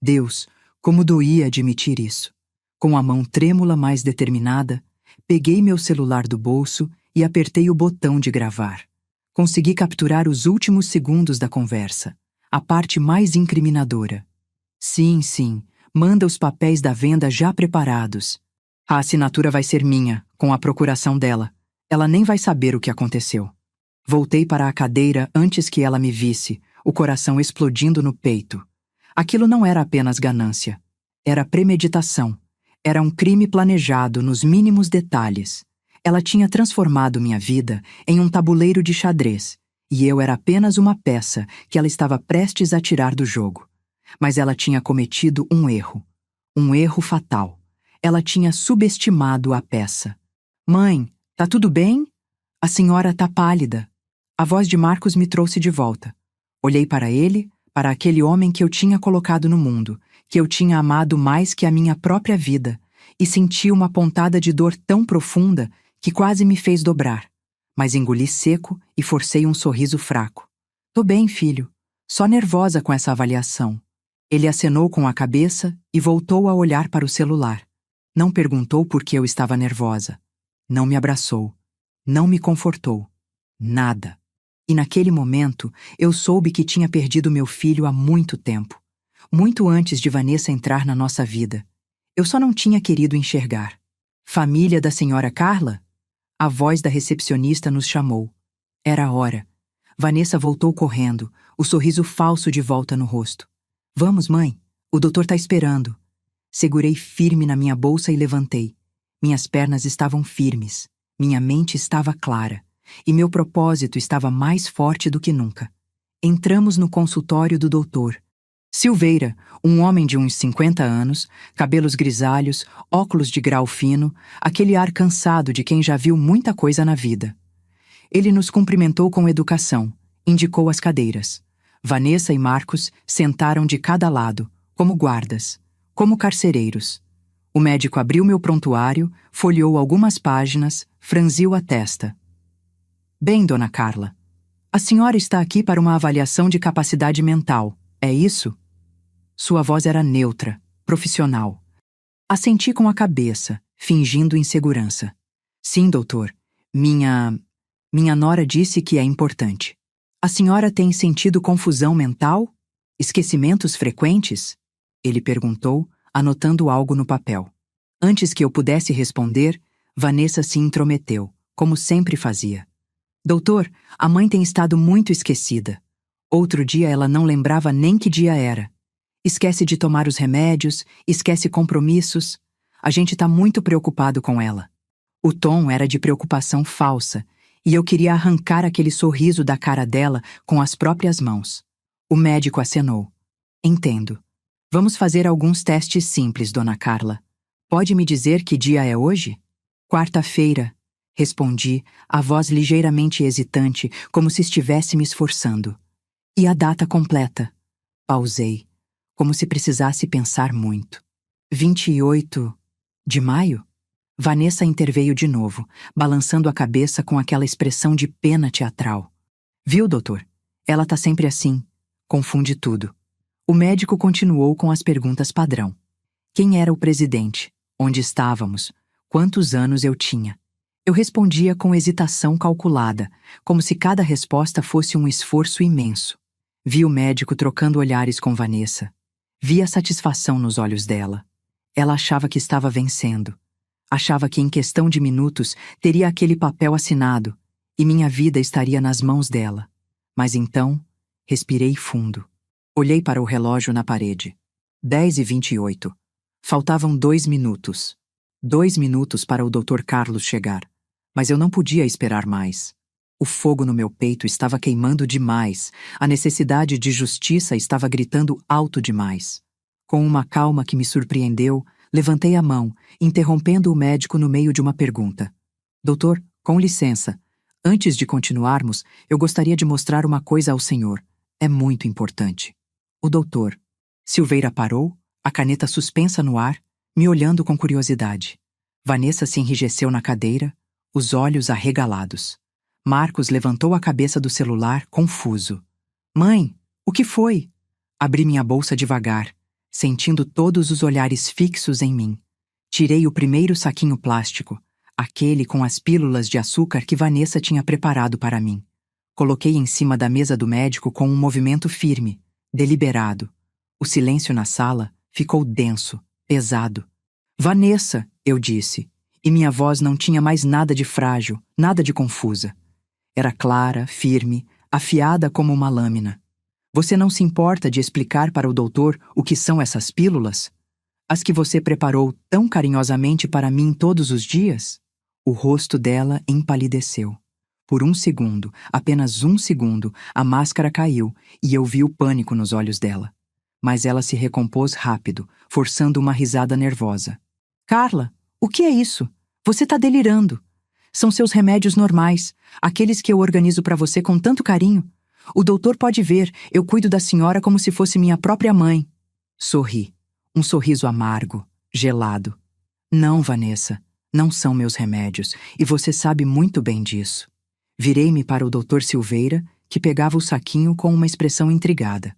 S1: Deus, como doía admitir isso. Com a mão trêmula mais determinada, peguei meu celular do bolso e apertei o botão de gravar. Consegui capturar os últimos segundos da conversa, a parte mais incriminadora. Sim, manda os papéis da venda já preparados. A assinatura vai ser minha, com a procuração dela. Ela nem vai saber o que aconteceu. Voltei para a cadeira antes que ela me visse, o coração explodindo no peito. Aquilo não era apenas ganância. Era premeditação. Era um crime planejado nos mínimos detalhes. Ela tinha transformado minha vida em um tabuleiro de xadrez, e eu era apenas uma peça que ela estava prestes a tirar do jogo. Mas ela tinha cometido um erro fatal. Ela tinha subestimado a peça. Mãe, tá tudo bem? A senhora tá pálida. A voz de Marcos me trouxe de volta. Olhei para ele, para aquele homem que eu tinha colocado no mundo, que eu tinha amado mais que a minha própria vida, e senti uma pontada de dor tão profunda que quase me fez dobrar. Mas engoli seco e forcei um sorriso fraco. Tô bem, filho. Só nervosa com essa avaliação. Ele acenou com a cabeça e voltou a olhar para o celular. Não perguntou por que eu estava nervosa. Não me abraçou. Não me confortou. Nada. E naquele momento, eu soube que tinha perdido meu filho há muito tempo. Muito antes de Vanessa entrar na nossa vida. Eu só não tinha querido enxergar. Família da senhora Carla? A voz da recepcionista nos chamou. Era a hora. Vanessa voltou correndo, o sorriso falso de volta no rosto. Vamos, mãe. O doutor tá esperando. Segurei firme na minha bolsa e levantei. Minhas pernas estavam firmes. Minha mente estava clara. E meu propósito estava mais forte do que nunca. Entramos no consultório do doutor. Silveira, um homem de uns 50 anos, cabelos grisalhos, óculos de grau fino, aquele ar cansado de quem já viu muita coisa na vida. Ele nos cumprimentou com educação, indicou as cadeiras. Vanessa e Marcos sentaram de cada lado, como guardas, como carcereiros. O médico abriu meu prontuário, folheou algumas páginas, franziu a testa. Bem, dona Carla, a senhora está aqui para uma avaliação de capacidade mental, é isso? Sua voz era neutra, profissional. Assenti com a cabeça, fingindo insegurança. Sim, doutor. Minha nora disse que é importante. A senhora tem sentido confusão mental? Esquecimentos frequentes? Ele perguntou, anotando algo no papel. Antes que eu pudesse responder, Vanessa se intrometeu, como sempre fazia. Doutor, a mãe tem estado muito esquecida. Outro dia ela não lembrava nem que dia era. Esquece de tomar os remédios, esquece compromissos. A gente tá muito preocupado com ela. O tom era de preocupação falsa, e eu queria arrancar aquele sorriso da cara dela com as próprias mãos. O médico acenou. Entendo. Vamos fazer alguns testes simples, dona Carla. Pode me dizer que dia é hoje? Quarta-feira. Respondi, a voz ligeiramente hesitante, como se estivesse me esforçando. E a data completa? Pausei, como se precisasse pensar muito. 28 de maio? Vanessa interveio de novo, balançando a cabeça com aquela expressão de pena teatral. Viu, doutor? Ela tá sempre assim. Confunde tudo. O médico continuou com as perguntas padrão. Quem era o presidente? Onde estávamos? Quantos anos eu tinha? Eu respondia com hesitação calculada, como se cada resposta fosse um esforço imenso. Vi o médico trocando olhares com Vanessa. Vi a satisfação nos olhos dela. Ela achava que estava vencendo. Achava que em questão de minutos teria aquele papel assinado e minha vida estaria nas mãos dela. Mas então, respirei fundo. Olhei para o relógio na parede. 10h28. Faltavam 2 minutos. 2 minutos para o Dr. Carlos chegar. Mas eu não podia esperar mais. O fogo no meu peito estava queimando demais. A necessidade de justiça estava gritando alto demais. Com uma calma que me surpreendeu, levantei a mão, interrompendo o médico no meio de uma pergunta. Doutor, com licença. Antes de continuarmos, eu gostaria de mostrar uma coisa ao senhor. É muito importante. O doutor. Silveira parou, a caneta suspensa no ar, me olhando com curiosidade. Vanessa se enrijeceu na cadeira, os olhos arregalados. Marcos levantou a cabeça do celular, confuso. Mãe, o que foi? Abri minha bolsa devagar, sentindo todos os olhares fixos em mim. Tirei o primeiro saquinho plástico, aquele com as pílulas de açúcar que Vanessa tinha preparado para mim. Coloquei em cima da mesa do médico com um movimento firme, deliberado. O silêncio na sala ficou denso, pesado. Vanessa, eu disse, e minha voz não tinha mais nada de frágil, nada de confusa. Era clara, firme, afiada como uma lâmina. Você não se importa de explicar para o doutor o que são essas pílulas? As que você preparou tão carinhosamente para mim todos os dias? O rosto dela empalideceu. Por um segundo, apenas um segundo, a máscara caiu e eu vi o pânico nos olhos dela. Mas ela se recompôs rápido, forçando uma risada nervosa. Carla, o que é isso? Você tá delirando. São seus remédios normais, aqueles que eu organizo para você com tanto carinho. O doutor pode ver, eu cuido da senhora como se fosse minha própria mãe. Sorri. Um sorriso amargo, gelado. Não, Vanessa, não são meus remédios, e você sabe muito bem disso. Virei-me para o Dr. Silveira, que pegava o saquinho com uma expressão intrigada.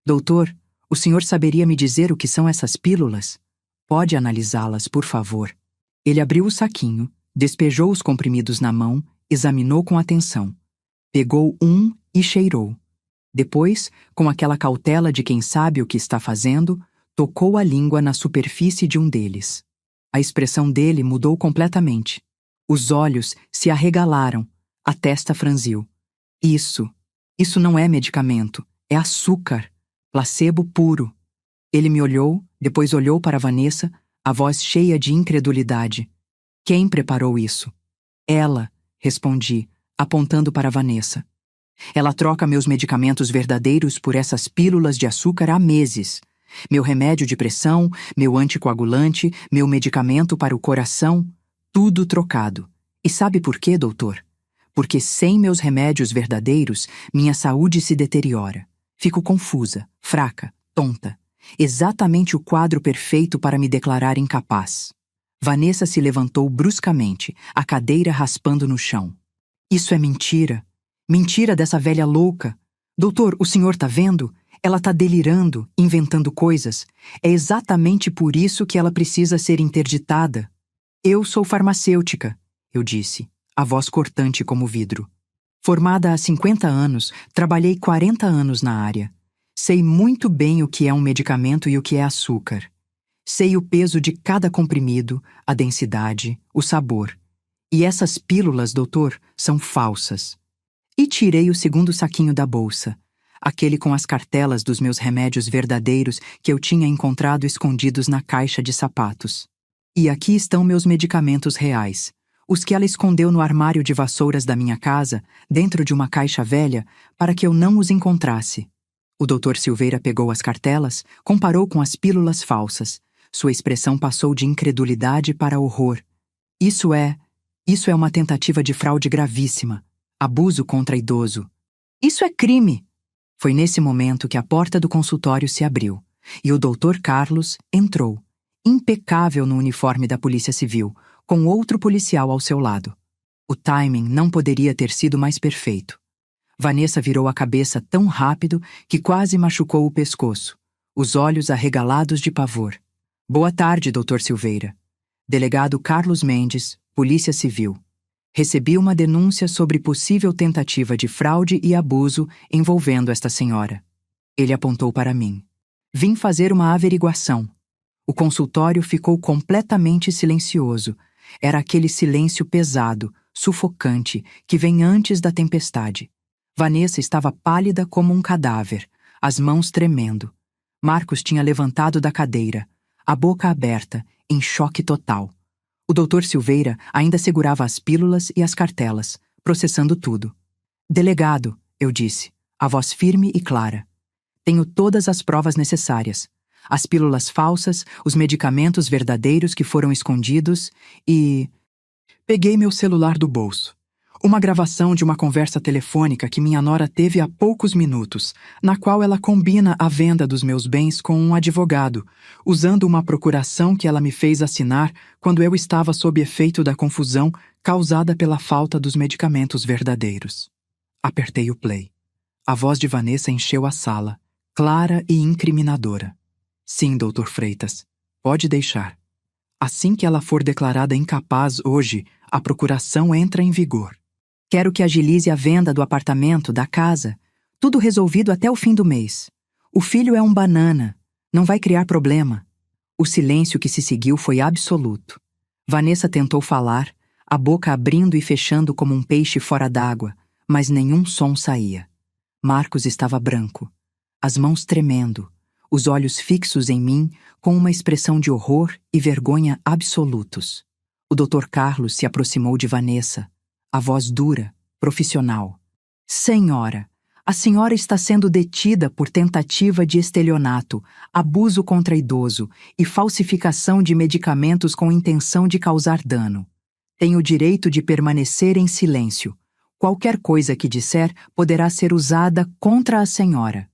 S1: Doutor, o senhor saberia me dizer o que são essas pílulas? Pode analisá-las, por favor. Ele abriu o saquinho, despejou os comprimidos na mão, examinou com atenção. Pegou um e cheirou. Depois, com aquela cautela de quem sabe o que está fazendo, tocou a língua na superfície de um deles. A expressão dele mudou completamente. Os olhos se arregalaram, a testa franziu. Isso não é medicamento, é açúcar, placebo puro. Ele me olhou, depois olhou para Vanessa, a voz cheia de incredulidade. Quem preparou isso? Ela, respondi, apontando para Vanessa. Ela troca meus medicamentos verdadeiros por essas pílulas de açúcar há meses. Meu remédio de pressão, meu anticoagulante, meu medicamento para o coração, tudo trocado. E sabe por quê, doutor? Porque sem meus remédios verdadeiros, minha saúde se deteriora. Fico confusa, fraca, tonta. Exatamente o quadro perfeito para me declarar incapaz. Vanessa se levantou bruscamente, a cadeira raspando no chão. Isso é mentira. Mentira dessa velha louca. Doutor, o senhor tá vendo? Ela tá delirando, inventando coisas. É exatamente por isso que ela precisa ser interditada. Eu sou farmacêutica, eu disse, a voz cortante como vidro. Formada há 50 anos, trabalhei 40 anos na área. Sei muito bem o que é um medicamento e o que é açúcar. Sei o peso de cada comprimido, a densidade, o sabor. E essas pílulas, doutor, são falsas. E tirei o segundo saquinho da bolsa, aquele com as cartelas dos meus remédios verdadeiros que eu tinha encontrado escondidos na caixa de sapatos. E aqui estão meus medicamentos reais, os que ela escondeu no armário de vassouras da minha casa, dentro de uma caixa velha, para que eu não os encontrasse. O Dr. Silveira pegou as cartelas, comparou com as pílulas falsas. Sua expressão passou de incredulidade para horror. Isso é... Isso é uma tentativa de fraude gravíssima. Abuso contra idoso. Isso é crime! Foi nesse momento que a porta do consultório se abriu e o Dr. Carlos entrou, impecável no uniforme da Polícia Civil, com outro policial ao seu lado. O timing não poderia ter sido mais perfeito. Vanessa virou a cabeça tão rápido que quase machucou o pescoço, os olhos arregalados de pavor. Boa tarde, Dr. Silveira. Delegado Carlos Mendes, Polícia Civil. Recebi uma denúncia sobre possível tentativa de fraude e abuso envolvendo esta senhora. Ele apontou para mim. Vim fazer uma averiguação. O consultório ficou completamente silencioso. Era aquele silêncio pesado, sufocante, que vem antes da tempestade. Vanessa estava pálida como um cadáver, as mãos tremendo. Marcos tinha levantado da cadeira, a boca aberta, em choque total. O Dr. Silveira ainda segurava as pílulas e as cartelas, processando tudo. Delegado, eu disse, a voz firme e clara. Tenho todas as provas necessárias. As pílulas falsas, os medicamentos verdadeiros que foram escondidos e... Peguei meu celular do bolso. Uma gravação de uma conversa telefônica que minha nora teve há poucos minutos, na qual ela combina a venda dos meus bens com um advogado, usando uma procuração que ela me fez assinar quando eu estava sob efeito da confusão causada pela falta dos medicamentos verdadeiros. Apertei o play. A voz de Vanessa encheu a sala, clara e incriminadora. Sim, Dr. Freitas, pode deixar. Assim que ela for declarada incapaz hoje, a procuração entra em vigor. Quero que agilize a venda do apartamento, da casa. Tudo resolvido até o fim do mês. O filho é um banana. Não vai criar problema. O silêncio que se seguiu foi absoluto. Vanessa tentou falar, a boca abrindo e fechando como um peixe fora d'água, mas nenhum som saía. Marcos estava branco, as mãos tremendo, os olhos fixos em mim com uma expressão de horror e vergonha absolutos. O Dr. Carlos se aproximou de Vanessa, a voz dura, profissional. Senhora, a senhora está sendo detida por tentativa de estelionato, abuso contra idoso e falsificação de medicamentos com intenção de causar dano. Tem o direito de permanecer em silêncio. Qualquer coisa que disser poderá ser usada contra a senhora.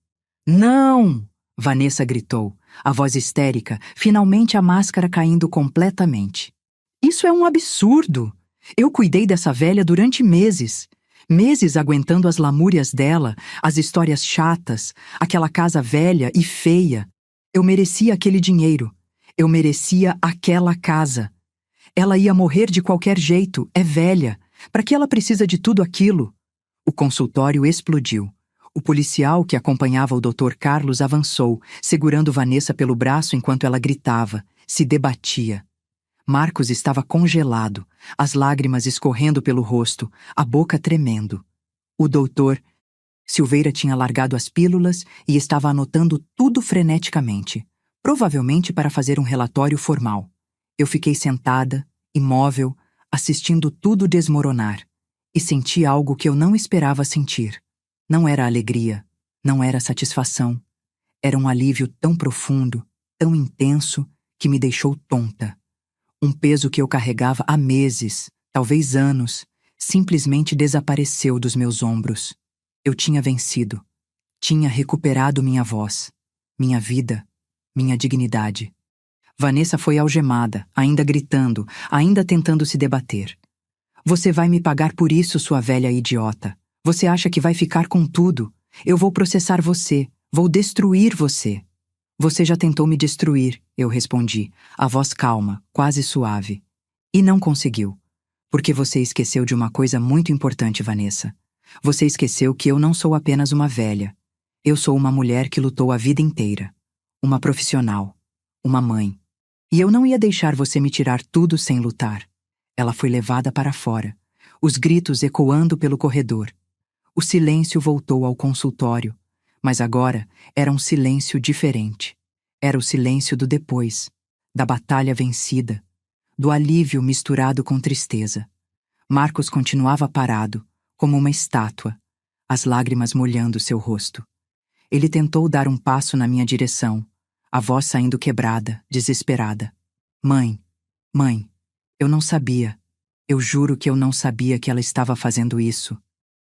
S1: Não! Vanessa gritou, a voz histérica, finalmente a máscara caindo completamente. Isso é um absurdo! Eu cuidei dessa velha durante meses. Meses aguentando as lamúrias dela, as histórias chatas, aquela casa velha e feia. Eu merecia aquele dinheiro. Eu merecia aquela casa. Ela ia morrer de qualquer jeito, é velha. Para que ela precisa de tudo aquilo? O consultório explodiu. O policial que acompanhava o Dr. Carlos avançou, segurando Vanessa pelo braço enquanto ela gritava, se debatia. Marcos estava congelado, as lágrimas escorrendo pelo rosto, a boca tremendo. O doutor Silveira tinha largado as pílulas e estava anotando tudo freneticamente, provavelmente para fazer um relatório formal. Eu fiquei sentada, imóvel, assistindo tudo desmoronar, e senti algo que eu não esperava sentir. Não era alegria, não era satisfação. Era um alívio tão profundo, tão intenso, que me deixou tonta. Um peso que eu carregava há meses, talvez anos, simplesmente desapareceu dos meus ombros. Eu tinha vencido. Tinha recuperado minha voz, minha vida, minha dignidade. Vanessa foi algemada, ainda gritando, ainda tentando se debater. Você vai me pagar por isso, sua velha idiota. Você acha que vai ficar com tudo? Eu vou processar você, vou destruir você. Você já tentou me destruir, eu respondi, a voz calma, quase suave. E não conseguiu. Porque você esqueceu de uma coisa muito importante, Vanessa. Você esqueceu que eu não sou apenas uma velha. Eu sou uma mulher que lutou a vida inteira. Uma profissional. Uma mãe. E eu não ia deixar você me tirar tudo sem lutar. Ela foi levada para fora, os gritos ecoando pelo corredor. O silêncio voltou ao consultório, mas agora era um silêncio diferente. Era o silêncio do depois, da batalha vencida, do alívio misturado com tristeza. Marcos continuava parado, como uma estátua, as lágrimas molhando seu rosto. Ele tentou dar um passo na minha direção, a voz saindo quebrada, desesperada. Mãe, eu não sabia. Eu juro que eu não sabia que ela estava fazendo isso.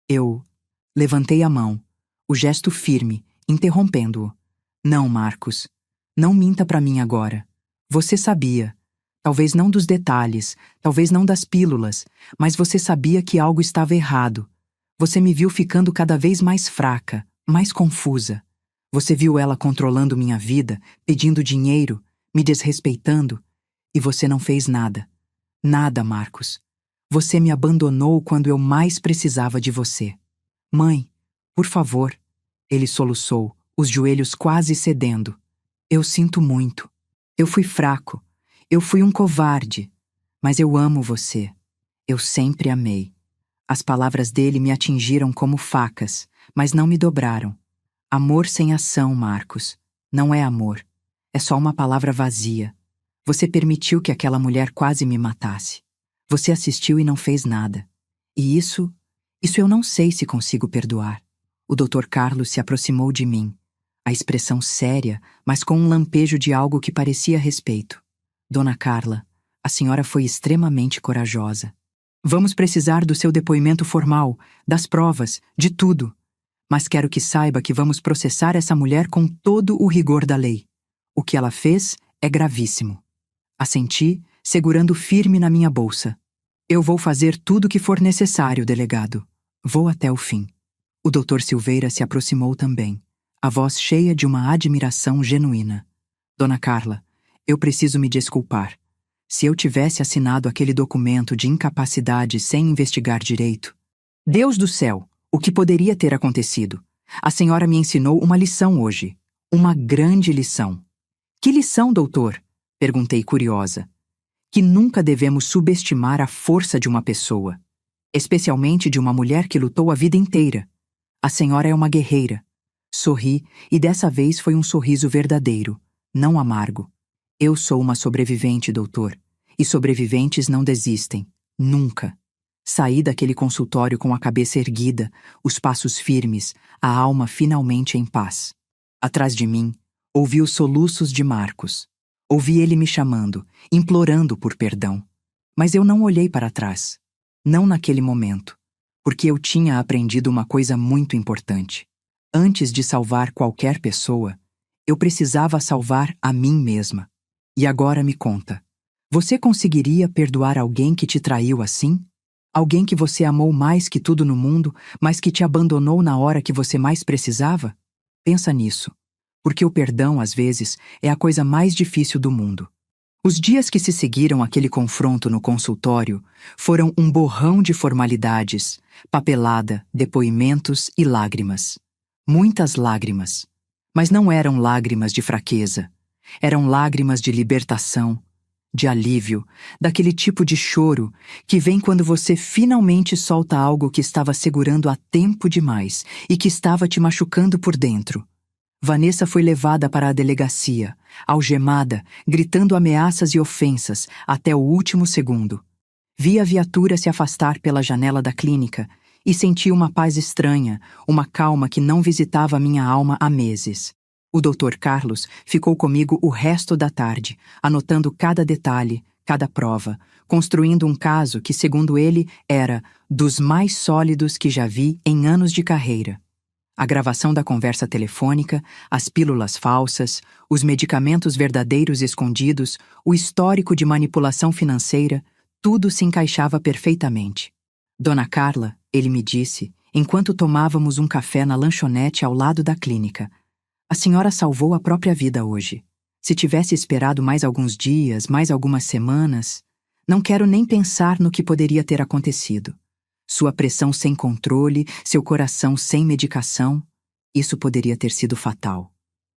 S1: Eu levantei a mão, o gesto firme, interrompendo-o. Não, Marcos. Não minta para mim agora. Você sabia. Talvez não dos detalhes, talvez não das pílulas, mas você sabia que algo estava errado. Você me viu ficando cada vez mais fraca, mais confusa. Você viu ela controlando minha vida, pedindo dinheiro, me desrespeitando, e você não fez nada. Nada, Marcos. Você me abandonou quando eu mais precisava de você. Mãe, por favor. Ele soluçou, os joelhos quase cedendo. Eu sinto muito. Eu fui fraco. Eu fui um covarde. Mas eu amo você. Eu sempre amei. As palavras dele me atingiram como facas, mas não me dobraram. Amor sem ação, Marcos. Não é amor. É só uma palavra vazia. Você permitiu que aquela mulher quase me matasse. Você assistiu e não fez nada. E isso eu não sei se consigo perdoar. O Dr. Carlos se aproximou de mim. A expressão séria, mas com um lampejo de algo que parecia respeito. Dona Carla, a senhora foi extremamente corajosa. Vamos precisar do seu depoimento formal, das provas, de tudo. Mas quero que saiba que vamos processar essa mulher com todo o rigor da lei. O que ela fez é gravíssimo. Assenti, segurando firme na minha bolsa. Eu vou fazer tudo o que for necessário, delegado. Vou até o fim. O Dr. Silveira se aproximou também, a voz cheia de uma admiração genuína. Dona Carla, eu preciso me desculpar. Se eu tivesse assinado aquele documento de incapacidade sem investigar direito... Deus do céu, o que poderia ter acontecido? A senhora me ensinou uma lição hoje. Uma grande lição. Que lição, doutor? Perguntei curiosa. Que nunca devemos subestimar a força de uma pessoa, especialmente de uma mulher que lutou a vida inteira. A senhora é uma guerreira. Sorri, e dessa vez foi um sorriso verdadeiro, não amargo. Eu sou uma sobrevivente, doutor, e sobreviventes não desistem, nunca. Saí daquele consultório com a cabeça erguida, os passos firmes, a alma finalmente em paz. Atrás de mim, ouvi os soluços de Marcos. Ouvi ele me chamando, implorando por perdão. Mas eu não olhei para trás. Não naquele momento. Porque eu tinha aprendido uma coisa muito importante. Antes de salvar qualquer pessoa, eu precisava salvar a mim mesma. E agora me conta. Você conseguiria perdoar alguém que te traiu assim? Alguém que você amou mais que tudo no mundo, mas que te abandonou na hora que você mais precisava? Pensa nisso. Porque o perdão, às vezes, é a coisa mais difícil do mundo. Os dias que se seguiram àquele confronto no consultório foram um borrão de formalidades, papelada, depoimentos e lágrimas. Muitas lágrimas. Mas não eram lágrimas de fraqueza. Eram lágrimas de libertação, de alívio, daquele tipo de choro que vem quando você finalmente solta algo que estava segurando há tempo demais e que estava te machucando por dentro. Vanessa foi levada para a delegacia, algemada, gritando ameaças e ofensas até o último segundo. Vi a viatura se afastar pela janela da clínica e senti uma paz estranha, uma calma que não visitava minha alma há meses. O Dr. Carlos ficou comigo o resto da tarde, anotando cada detalhe, cada prova, construindo um caso que, segundo ele, era dos mais sólidos que já vi em anos de carreira. A gravação da conversa telefônica, as pílulas falsas, os medicamentos verdadeiros escondidos, o histórico de manipulação financeira, tudo se encaixava perfeitamente. Dona Carla, ele me disse, enquanto tomávamos um café na lanchonete ao lado da clínica, a senhora salvou a própria vida hoje. Se tivesse esperado mais alguns dias, mais algumas semanas, não quero nem pensar no que poderia ter acontecido. Sua pressão sem controle, seu coração sem medicação, isso poderia ter sido fatal.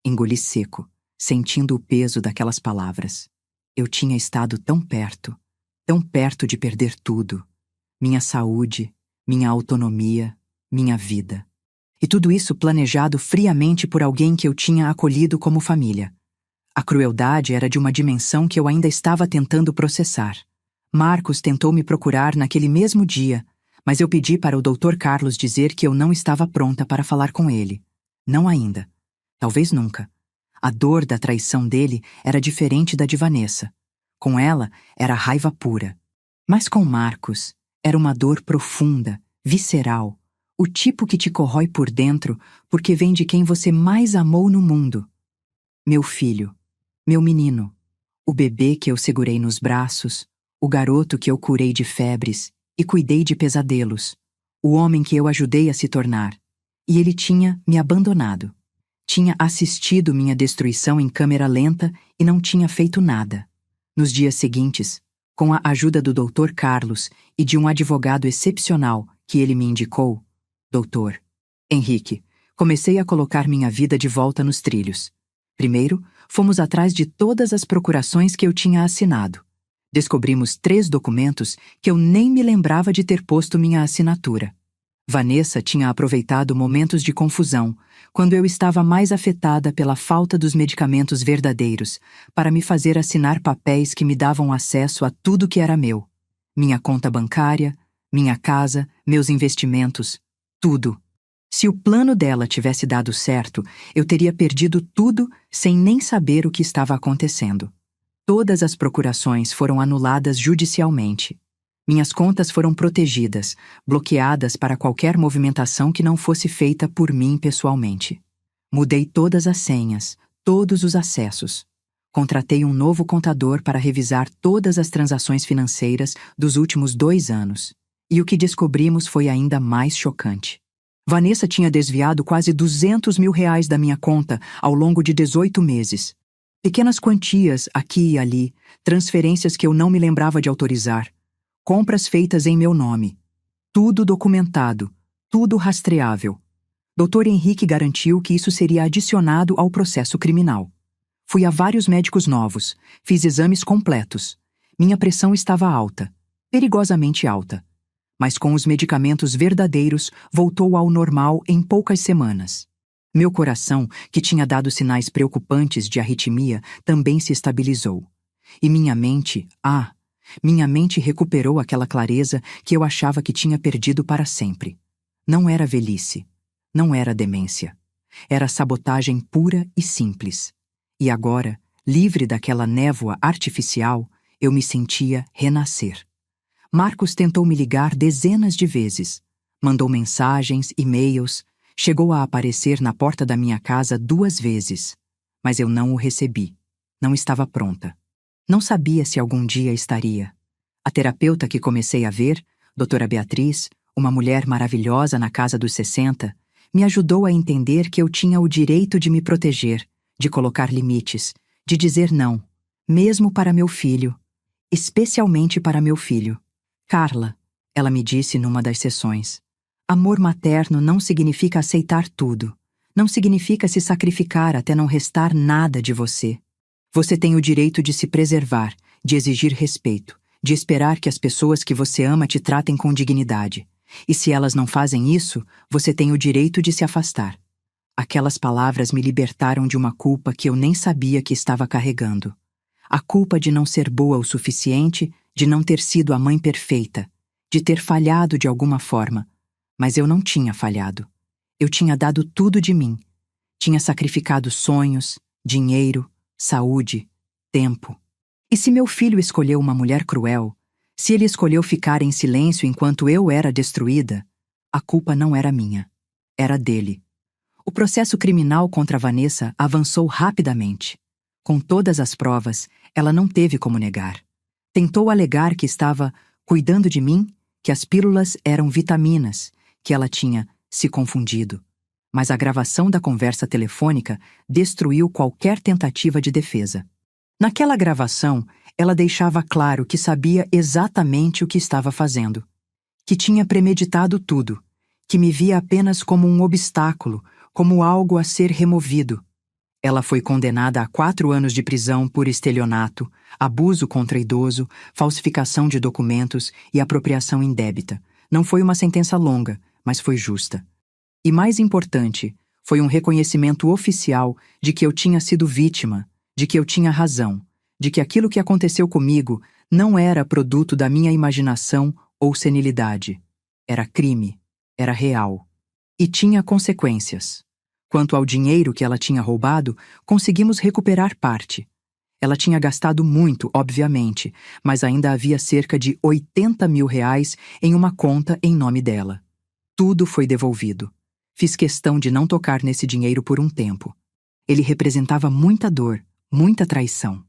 S1: Engoli seco, sentindo o peso daquelas palavras. Eu tinha estado tão perto de perder tudo. Minha saúde, minha autonomia, minha vida. E tudo isso planejado friamente por alguém que eu tinha acolhido como família. A crueldade era de uma dimensão que eu ainda estava tentando processar. Marcos tentou me procurar naquele mesmo dia, mas eu pedi para o Dr. Carlos dizer que eu não estava pronta para falar com ele. Não ainda. Talvez nunca. A dor da traição dele era diferente da de Vanessa. Com ela, era raiva pura. Mas com Marcos, era uma dor profunda, visceral, o tipo que te corrói por dentro porque vem de quem você mais amou no mundo. Meu filho, meu menino, o bebê que eu segurei nos braços, o garoto que eu curei de febres e cuidei de pesadelos, o homem que eu ajudei a se tornar. E ele tinha me abandonado. Tinha assistido minha destruição em câmera lenta e não tinha feito nada. Nos dias seguintes, com a ajuda do Dr. Carlos e de um advogado excepcional que ele me indicou, Dr. Henrique, comecei a colocar minha vida de volta nos trilhos. Primeiro, fomos atrás de todas as procurações que eu tinha assinado. Descobrimos 3 documentos que eu nem me lembrava de ter posto minha assinatura. Vanessa tinha aproveitado momentos de confusão, quando eu estava mais afetada pela falta dos medicamentos verdadeiros, para me fazer assinar papéis que me davam acesso a tudo que era meu. Minha conta bancária, minha casa, meus investimentos, tudo. Se o plano dela tivesse dado certo, eu teria perdido tudo sem nem saber o que estava acontecendo. Todas as procurações foram anuladas judicialmente. Minhas contas foram protegidas, bloqueadas para qualquer movimentação que não fosse feita por mim pessoalmente. Mudei todas as senhas, todos os acessos. Contratei um novo contador para revisar todas as transações financeiras dos últimos 2 anos. E o que descobrimos foi ainda mais chocante. Vanessa tinha desviado quase R$ 200 mil da minha conta ao longo de 18 meses. Pequenas quantias aqui e ali, transferências que eu não me lembrava de autorizar. Compras feitas em meu nome. Tudo documentado, tudo rastreável. Dr. Henrique garantiu que isso seria adicionado ao processo criminal. Fui a vários médicos novos, fiz exames completos. Minha pressão estava alta, perigosamente alta. Mas com os medicamentos verdadeiros voltou ao normal em poucas semanas. Meu coração, que tinha dado sinais preocupantes de arritmia, também se estabilizou. E minha mente recuperou aquela clareza que eu achava que tinha perdido para sempre. Não era velhice, não era demência. Era sabotagem pura e simples. E agora, livre daquela névoa artificial, eu me sentia renascer. Marcos tentou me ligar dezenas de vezes. Mandou mensagens, e-mails, chegou a aparecer na porta da minha casa 2 vezes. Mas eu não o recebi. Não estava pronta. Não sabia se algum dia estaria. A terapeuta que comecei a ver, doutora Beatriz, uma mulher maravilhosa na casa dos 60, me ajudou a entender que eu tinha o direito de me proteger, de colocar limites, de dizer não, mesmo para meu filho, especialmente para meu filho. Carla, ela me disse numa das sessões, amor materno não significa aceitar tudo, não significa se sacrificar até não restar nada de você. Você tem o direito de se preservar, de exigir respeito, de esperar que as pessoas que você ama te tratem com dignidade. E se elas não fazem isso, você tem o direito de se afastar. Aquelas palavras me libertaram de uma culpa que eu nem sabia que estava carregando. A culpa de não ser boa o suficiente, de não ter sido a mãe perfeita, de ter falhado de alguma forma. Mas eu não tinha falhado. Eu tinha dado tudo de mim. Tinha sacrificado sonhos, dinheiro, saúde, tempo. E se meu filho escolheu uma mulher cruel, se ele escolheu ficar em silêncio enquanto eu era destruída, a culpa não era minha. Era dele. O processo criminal contra Vanessa avançou rapidamente. Com todas as provas, ela não teve como negar. Tentou alegar que estava cuidando de mim, que as pílulas eram vitaminas, que ela tinha se confundido. Mas a gravação da conversa telefônica destruiu qualquer tentativa de defesa. Naquela gravação, ela deixava claro que sabia exatamente o que estava fazendo, que tinha premeditado tudo, que me via apenas como um obstáculo, como algo a ser removido. Ela foi condenada a 4 anos de prisão por estelionato, abuso contra idoso, falsificação de documentos e apropriação indébita. Não foi uma sentença longa, mas foi justa. E mais importante, foi um reconhecimento oficial de que eu tinha sido vítima, de que eu tinha razão, de que aquilo que aconteceu comigo não era produto da minha imaginação ou senilidade. Era crime, era real. E tinha consequências. Quanto ao dinheiro que ela tinha roubado, conseguimos recuperar parte. Ela tinha gastado muito, obviamente, mas ainda havia cerca de R$ 80 mil em uma conta em nome dela. Tudo foi devolvido. Fiz questão de não tocar nesse dinheiro por um tempo. Ele representava muita dor, muita traição.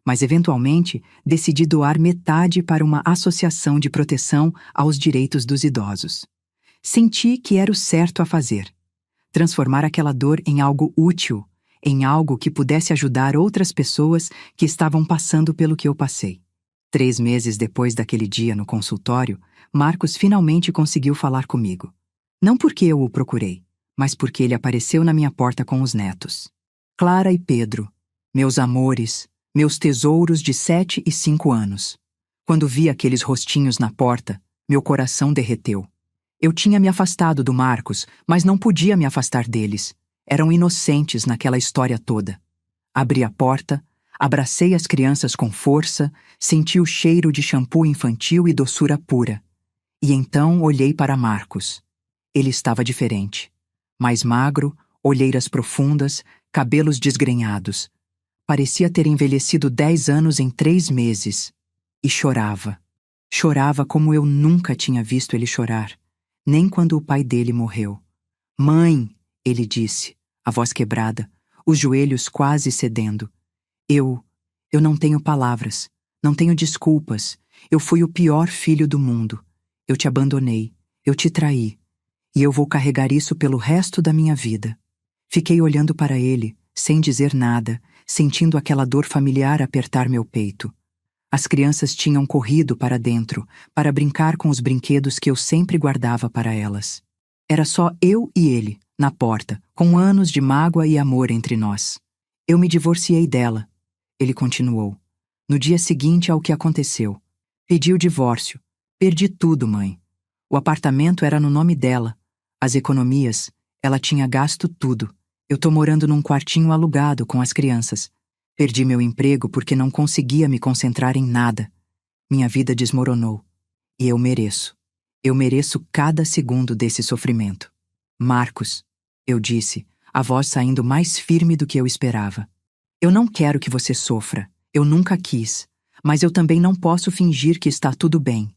S1: Mas, eventualmente, decidi doar metade para uma associação de proteção aos direitos dos idosos. Senti que era o certo a fazer. Transformar aquela dor em algo útil, em algo que pudesse ajudar outras pessoas que estavam passando pelo que eu passei. 3 meses depois daquele dia no consultório, Marcos finalmente conseguiu falar comigo. Não porque eu o procurei, mas porque ele apareceu na minha porta com os netos. Clara e Pedro, meus amores, meus tesouros de 7 e 5 anos. Quando vi aqueles rostinhos na porta, meu coração derreteu. Eu tinha me afastado do Marcos, mas não podia me afastar deles. Eram inocentes naquela história toda. Abri a porta, abracei as crianças com força, senti o cheiro de shampoo infantil e doçura pura. E então olhei para Marcos. Ele estava diferente. Mais magro, olheiras profundas, cabelos desgrenhados. Parecia ter envelhecido 10 anos em 3 meses. E chorava. Chorava como eu nunca tinha visto ele chorar, nem quando o pai dele morreu. "Mãe", ele disse, a voz quebrada, os joelhos quase cedendo. Eu não tenho palavras, não tenho desculpas. Eu fui o pior filho do mundo. Eu te abandonei, eu te traí. E eu vou carregar isso pelo resto da minha vida." Fiquei olhando para ele, sem dizer nada, sentindo aquela dor familiar apertar meu peito. As crianças tinham corrido para dentro, para brincar com os brinquedos que eu sempre guardava para elas. Era só eu e ele, na porta, com anos de mágoa e amor entre nós. "Eu me divorciei dela", ele continuou. "No dia seguinte ao que aconteceu. Pedi o divórcio. Perdi tudo, mãe. O apartamento era no nome dela. As economias, ela tinha gasto tudo. Eu tô morando num quartinho alugado com as crianças. Perdi meu emprego porque não conseguia me concentrar em nada. Minha vida desmoronou. E eu mereço. Eu mereço cada segundo desse sofrimento." "Marcos", eu disse, a voz saindo mais firme do que eu esperava. "Eu não quero que você sofra. Eu nunca quis. Mas eu também não posso fingir que está tudo bem.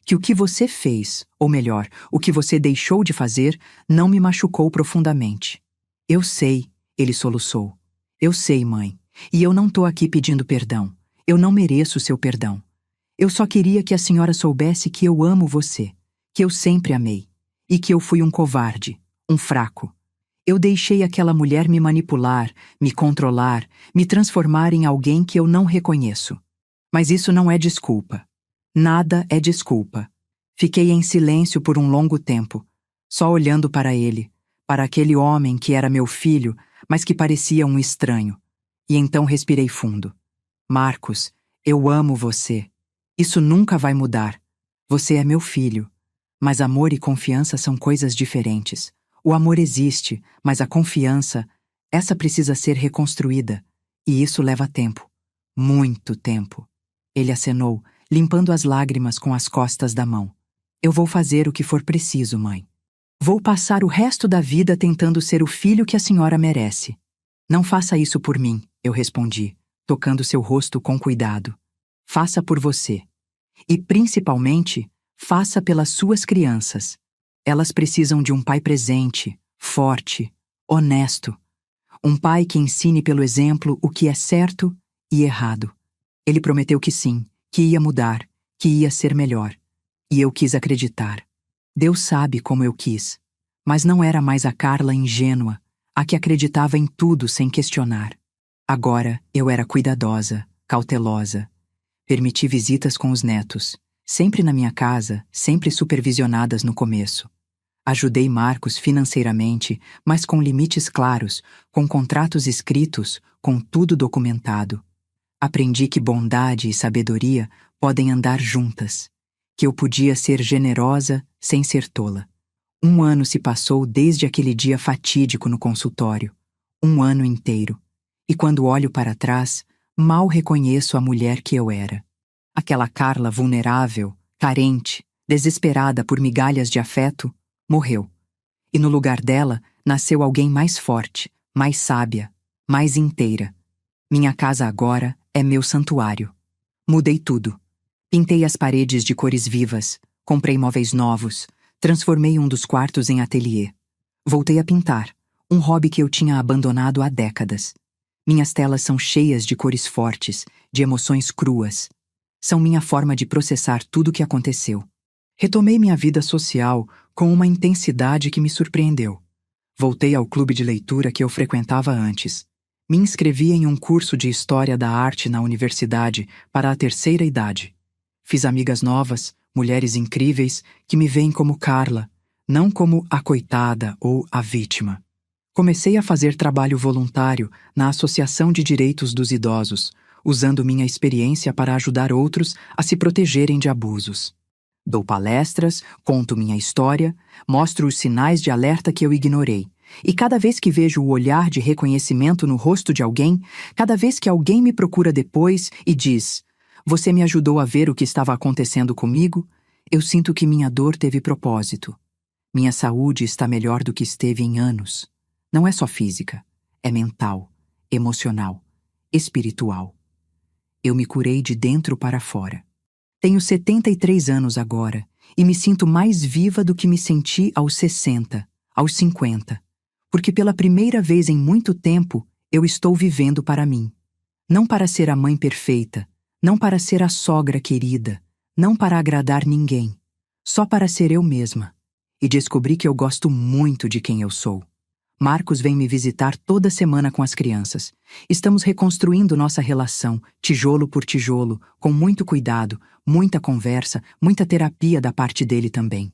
S1: Que o que você fez, ou melhor, o que você deixou de fazer, não me machucou profundamente." "Eu sei", ele soluçou. "Eu sei, mãe. E eu não tô aqui pedindo perdão. Eu não mereço o seu perdão. Eu só queria que a senhora soubesse que eu amo você, que eu sempre amei, e que eu fui um covarde, um fraco. Eu deixei aquela mulher me manipular, me controlar, me transformar em alguém que eu não reconheço. Mas isso não é desculpa. Nada é desculpa." Fiquei em silêncio por um longo tempo, só olhando para ele, para aquele homem que era meu filho, mas que parecia um estranho. E então respirei fundo. "Marcos, eu amo você. Isso nunca vai mudar. Você é meu filho. Mas amor e confiança são coisas diferentes. O amor existe, mas a confiança, essa precisa ser reconstruída. E isso leva tempo. Muito tempo." Ele acenou, limpando as lágrimas com as costas da mão. "Eu vou fazer o que for preciso, mãe. Vou passar o resto da vida tentando ser o filho que a senhora merece." "Não faça isso por mim", eu respondi, tocando seu rosto com cuidado. "Faça por você. E, principalmente, faça pelas suas crianças. Elas precisam de um pai presente, forte, honesto. Um pai que ensine pelo exemplo o que é certo e errado." Ele prometeu que sim, que ia mudar, que ia ser melhor. E eu quis acreditar. Deus sabe como eu quis. Mas não era mais a Carla ingênua, a que acreditava em tudo sem questionar. Agora eu era cuidadosa, cautelosa. Permiti visitas com os netos, sempre na minha casa, sempre supervisionadas no começo. Ajudei Marcos financeiramente, mas com limites claros, com contratos escritos, com tudo documentado. Aprendi que bondade e sabedoria podem andar juntas, que eu podia ser generosa sem ser tola. 1 ano se passou desde aquele dia fatídico no consultório. 1 ano inteiro. E quando olho para trás, mal reconheço a mulher que eu era. Aquela Carla vulnerável, carente, desesperada por migalhas de afeto, morreu. E no lugar dela, nasceu alguém mais forte, mais sábia, mais inteira. Minha casa agora É meu santuário. Mudei tudo. Pintei as paredes de cores vivas, comprei móveis novos, transformei um dos quartos em ateliê. Voltei a pintar, um hobby que eu tinha abandonado há décadas. Minhas telas são cheias de cores fortes, de emoções cruas. São minha forma de processar tudo o que aconteceu. Retomei minha vida social com uma intensidade que me surpreendeu. Voltei ao clube de leitura que eu frequentava antes. Me inscrevi em um curso de História da Arte na universidade para a terceira idade. Fiz amigas novas, mulheres incríveis, que me veem como Carla, não como a coitada ou a vítima. Comecei a fazer trabalho voluntário na Associação de Direitos dos Idosos, usando minha experiência para ajudar outros a se protegerem de abusos. Dou palestras, conto minha história, mostro os sinais de alerta que eu ignorei. E cada vez que vejo o olhar de reconhecimento no rosto de alguém, cada vez que alguém me procura depois e diz: "Você me ajudou a ver o que estava acontecendo comigo", eu sinto que minha dor teve propósito. Minha saúde está melhor do que esteve em anos. Não é só física, é mental, emocional, espiritual. Eu me curei de dentro para fora. Tenho 73 anos agora e me sinto mais viva do que me senti aos 60, aos 50. Porque pela primeira vez em muito tempo eu estou vivendo para mim. Não para ser a mãe perfeita, não para ser a sogra querida, não para agradar ninguém. Só para ser eu mesma. E descobri que eu gosto muito de quem eu sou. Marcos vem me visitar toda semana com as crianças. Estamos reconstruindo nossa relação, tijolo por tijolo, com muito cuidado, muita conversa, muita terapia da parte dele também.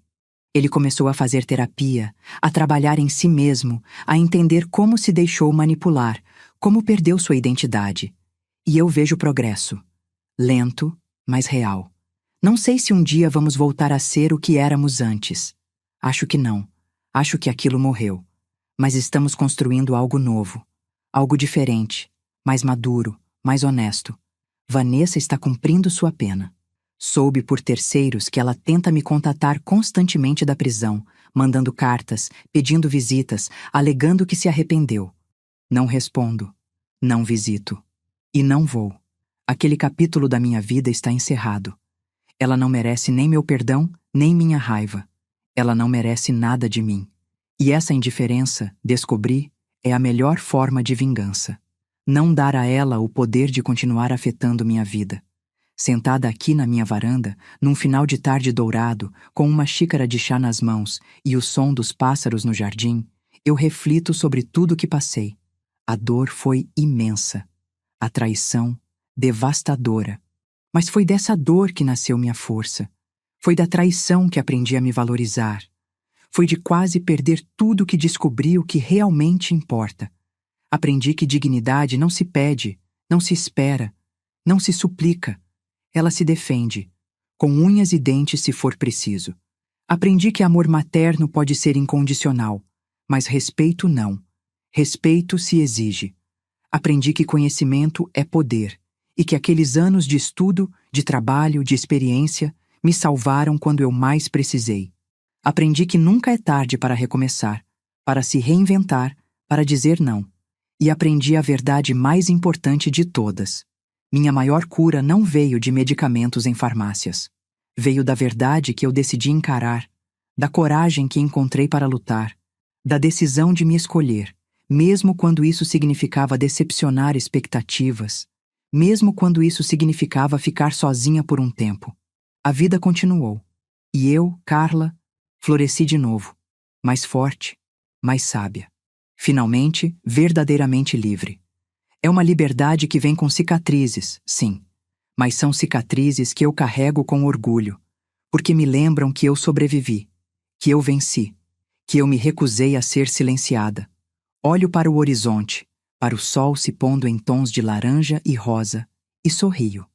S1: Ele começou a fazer terapia, a trabalhar em si mesmo, a entender como se deixou manipular, como perdeu sua identidade. E eu vejo progresso. Lento, mas real. Não sei se um dia vamos voltar a ser o que éramos antes. Acho que não. Acho que aquilo morreu. Mas estamos construindo algo novo, algo diferente, mais maduro, mais honesto. Vanessa está cumprindo sua pena. Soube por terceiros que ela tenta me contatar constantemente da prisão, mandando cartas, pedindo visitas, alegando que se arrependeu. Não respondo, não visito. E não vou. Aquele capítulo da minha vida está encerrado. Ela não merece nem meu perdão, nem minha raiva. Ela não merece nada de mim. E essa indiferença, descobri, é a melhor forma de vingança. Não dar a ela o poder de continuar afetando minha vida. Sentada aqui na minha varanda, num final de tarde dourado, com uma xícara de chá nas mãos e o som dos pássaros no jardim, eu reflito sobre tudo o que passei. A dor foi imensa. A traição, devastadora. Mas foi dessa dor que nasceu minha força. Foi da traição que aprendi a me valorizar. Foi de quase perder tudo que descobri o que realmente importa. Aprendi que dignidade não se pede, não se espera, não se suplica. Ela se defende, com unhas e dentes se for preciso. Aprendi que amor materno pode ser incondicional, mas respeito não. Respeito se exige. Aprendi que conhecimento é poder e que aqueles anos de estudo, de trabalho, de experiência me salvaram quando eu mais precisei. Aprendi que nunca é tarde para recomeçar, para se reinventar, para dizer não. E aprendi a verdade mais importante de todas. Minha maior cura não veio de medicamentos em farmácias. Veio da verdade que eu decidi encarar, da coragem que encontrei para lutar, da decisão de me escolher, mesmo quando isso significava decepcionar expectativas, mesmo quando isso significava ficar sozinha por um tempo. A vida continuou. E eu, Carla, floresci de novo, mais forte, mais sábia. Finalmente, verdadeiramente livre. É uma liberdade que vem com cicatrizes, sim, mas são cicatrizes que eu carrego com orgulho, porque me lembram que eu sobrevivi, que eu venci, que eu me recusei a ser silenciada. Olho para o horizonte, para o sol se pondo em tons de laranja e rosa, e sorrio.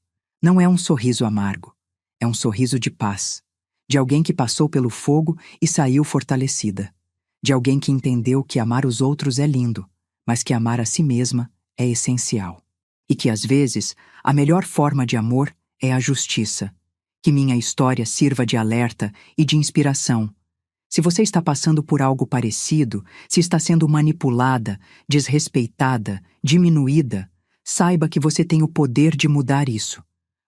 S1: Não é um sorriso amargo, é um sorriso de paz. De alguém que passou pelo fogo e saiu fortalecida. De alguém que entendeu que amar os outros é lindo, mas que amar a si mesma é essencial. E que, às vezes, a melhor forma de amor é a justiça. Que minha história sirva de alerta e de inspiração. Se você está passando por algo parecido, se está sendo manipulada, desrespeitada, diminuída, Saiba que você tem o poder de mudar isso.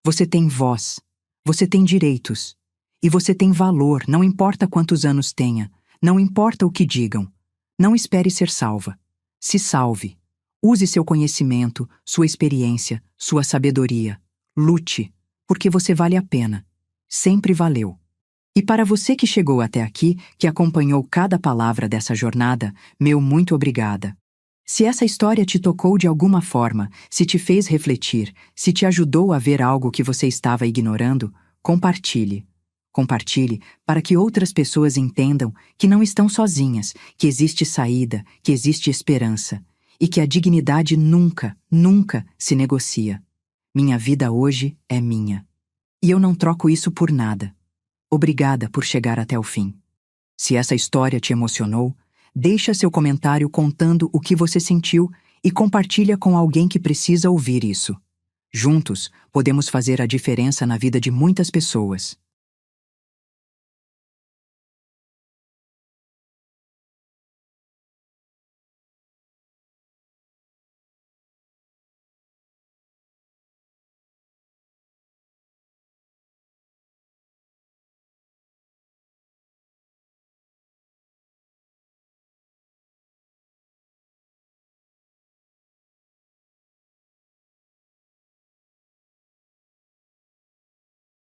S1: Você tem voz. Você tem direitos. E você tem valor, não importa quantos anos tenha, não importa o que digam. Não espere ser salva. Se salve. Use seu conhecimento, sua experiência, sua sabedoria. Lute, porque você vale a pena. Sempre valeu. E para você que chegou até aqui, que acompanhou cada palavra dessa jornada, meu muito obrigada. Se essa história te tocou de alguma forma, se te fez refletir, se te ajudou a ver algo que você estava ignorando, compartilhe. Compartilhe para que outras pessoas entendam que não estão sozinhas, que existe saída, que existe esperança e que a dignidade nunca, nunca se negocia. Minha vida hoje é minha. E eu não troco isso por nada. Obrigada por chegar até o fim. Se essa história te emocionou, deixa seu comentário contando o que você sentiu e compartilha com alguém que precisa ouvir isso. Juntos, podemos fazer a diferença na vida de muitas pessoas.